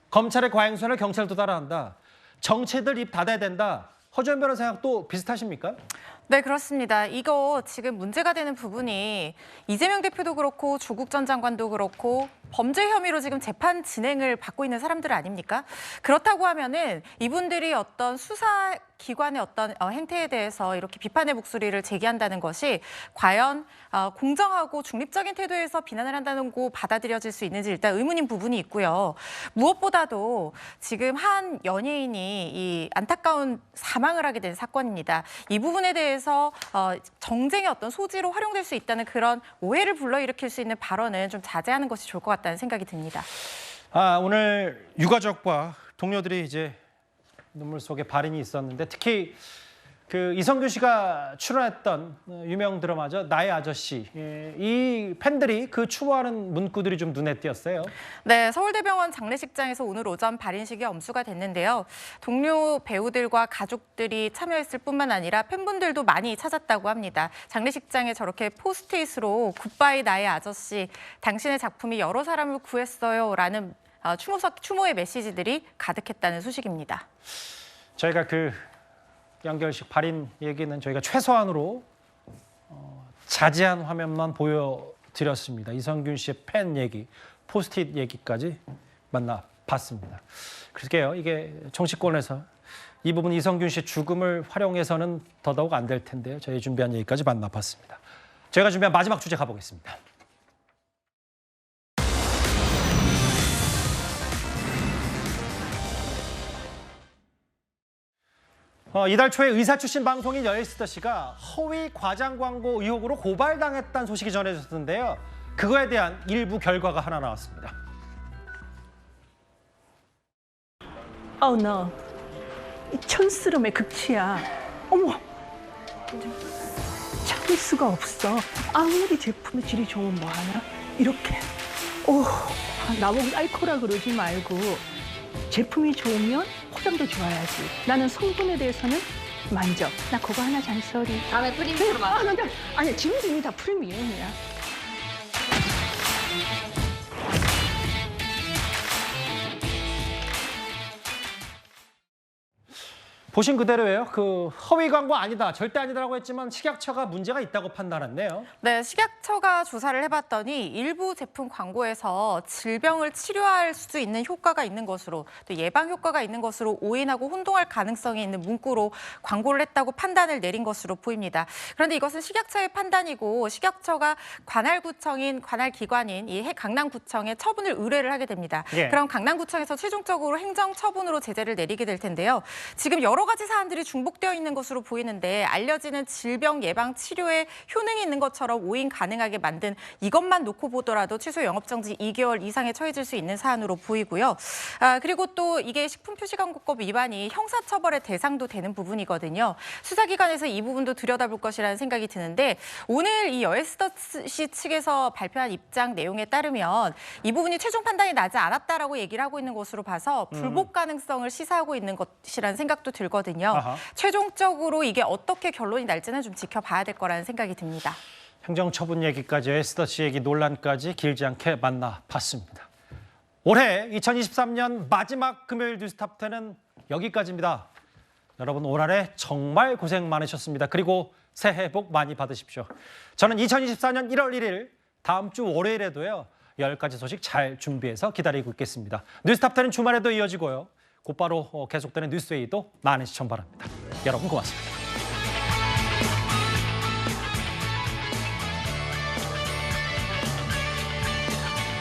검찰의 과잉수사를 경찰도 따라한다. 정치들 입 닫아야 된다. 허주연 변호사 생각도 비슷하십니까? 네, 그렇습니다. 이거 지금 문제가 되는 부분이 이재명 대표도 그렇고 조국 전 장관도 그렇고 범죄 혐의로 지금 재판 진행을 받고 있는 사람들 아닙니까? 그렇다고 하면은 이분들이 어떤 수사 기관의 어떤 행태에 대해서 이렇게 비판의 목소리를 제기한다는 것이 과연 공정하고 중립적인 태도에서 비난을 한다는 거 받아들여질 수 있는지 일단 의문인 부분이 있고요. 무엇보다도 지금 한 연예인이 이 안타까운 사망을 하게 된 사건입니다. 이 부분에 대해서 정쟁의 어떤 소지로 활용될 수 있다는 그런 오해를 불러일으킬 수 있는 발언은 좀 자제하는 것이 좋을 것 같다는 생각이 듭니다. 오늘 유가족과 동료들이 이제 눈물 속에 발인이 있었는데 특히 그 이선균 씨가 출연했던 유명 드라마죠. 나의 아저씨. 이 팬들이 그 추모하는 문구들이 좀 눈에 띄었어요. 네, 서울대병원 장례식장에서 오늘 오전 발인식이 엄수가 됐는데요. 동료 배우들과 가족들이 참여했을 뿐만 아니라 팬분들도 많이 찾았다고 합니다. 장례식장에 저렇게 포스트잇으로 굿바이 나의 아저씨, 당신의 작품이 여러 사람을 구했어요 라는 추모의 메시지들이 가득했다는 소식입니다. 저희가 그 연결식 발인 얘기는 저희가 최소한으로 자세한 화면만 보여드렸습니다. 이선균 씨의 팬 얘기, 포스트잇 얘기까지 만나봤습니다. 그러게요. 이게 정치권에서 이 부분 이선균 씨의 죽음을 활용해서는 더더욱 안 될 텐데요. 저희 준비한 얘기까지 만나봤습니다. 저희가 준비한 마지막 주제 가보겠습니다. 이달 초에 의사 출신 방송인 여의스터 씨가 허위 과장 광고 의혹으로 고발당했다는 소식이 전해졌는데요. 그거에 대한 일부 결과가 하나 나왔습니다. 너 촌스름의 극치야. 어머. 자, 할 수가 없어. 아무리 제품의 질이 좋으면 뭐하나? 이렇게. 나보고 알코라 그러지 말고 제품이 좋으면 포장도 좋아야지. 나는 성분에 대해서는 만족. 나 그거 하나 잔소리. 다음에 프리미엄으로 아니 지금도 이미 다 프리미엄이야. 보신 그대로예요. 그 허위 광고 아니다, 절대 아니다라고 했지만 식약처가 문제가 있다고 판단했네요. 네, 식약처가 조사를 해봤더니 일부 제품 광고에서 질병을 치료할 수 있는 효과가 있는 것으로 또 예방 효과가 있는 것으로 오인하고 혼동할 가능성이 있는 문구로 광고를 했다고 판단을 내린 것으로 보입니다. 그런데 이것은 식약처의 판단이고 식약처가 관할구청인 관할기관인 이 강남구청에 처분을 의뢰를 하게 됩니다. 예. 그럼 강남구청에서 최종적으로 행정처분으로 제재를 내리게 될 텐데요. 지금 여러 가지 사안들이 중복되어 있는 것으로 보이는데 알려지는 질병 예방 치료에 효능이 있는 것처럼 오인 가능하게 만든 이것만 놓고 보더라도 취소 영업정지 2개월 이상에 처해질 수 있는 사안으로 보이고요. 그리고 또 이게 식품표시광고법 위반이 형사처벌의 대상도 되는 부분이거든요. 수사기관에서 이 부분도 들여다볼 것이라는 생각이 드는데 오늘 이 여에스더시 측에서 발표한 입장 내용에 따르면 이 부분이 최종 판단이 나지 않았다라고 얘기를 하고 있는 것으로 봐서 불복 가능성을 시사하고 있는 것이라는 생각도 들거든요. 최종적으로 이게 어떻게 결론이 날지는 좀 지켜봐야 될 거라는 생각이 듭니다. 행정처분 얘기까지 에스더시 얘기 논란까지 길지 않게 만나봤습니다. 올해 2023년 마지막 금요일 뉴스탑10은 여기까지입니다. 여러분 올 한해 정말 고생 많으셨습니다. 그리고 새해 복 많이 받으십시오. 저는 2024년 1월 1일 다음 주 월요일에도요. 10가지 소식 잘 준비해서 기다리고 있겠습니다. 뉴스탑10은 주말에도 이어지고요. 곧바로 계속되는 뉴스웨이도 많은 시청 바랍니다. 여러분 고맙습니다.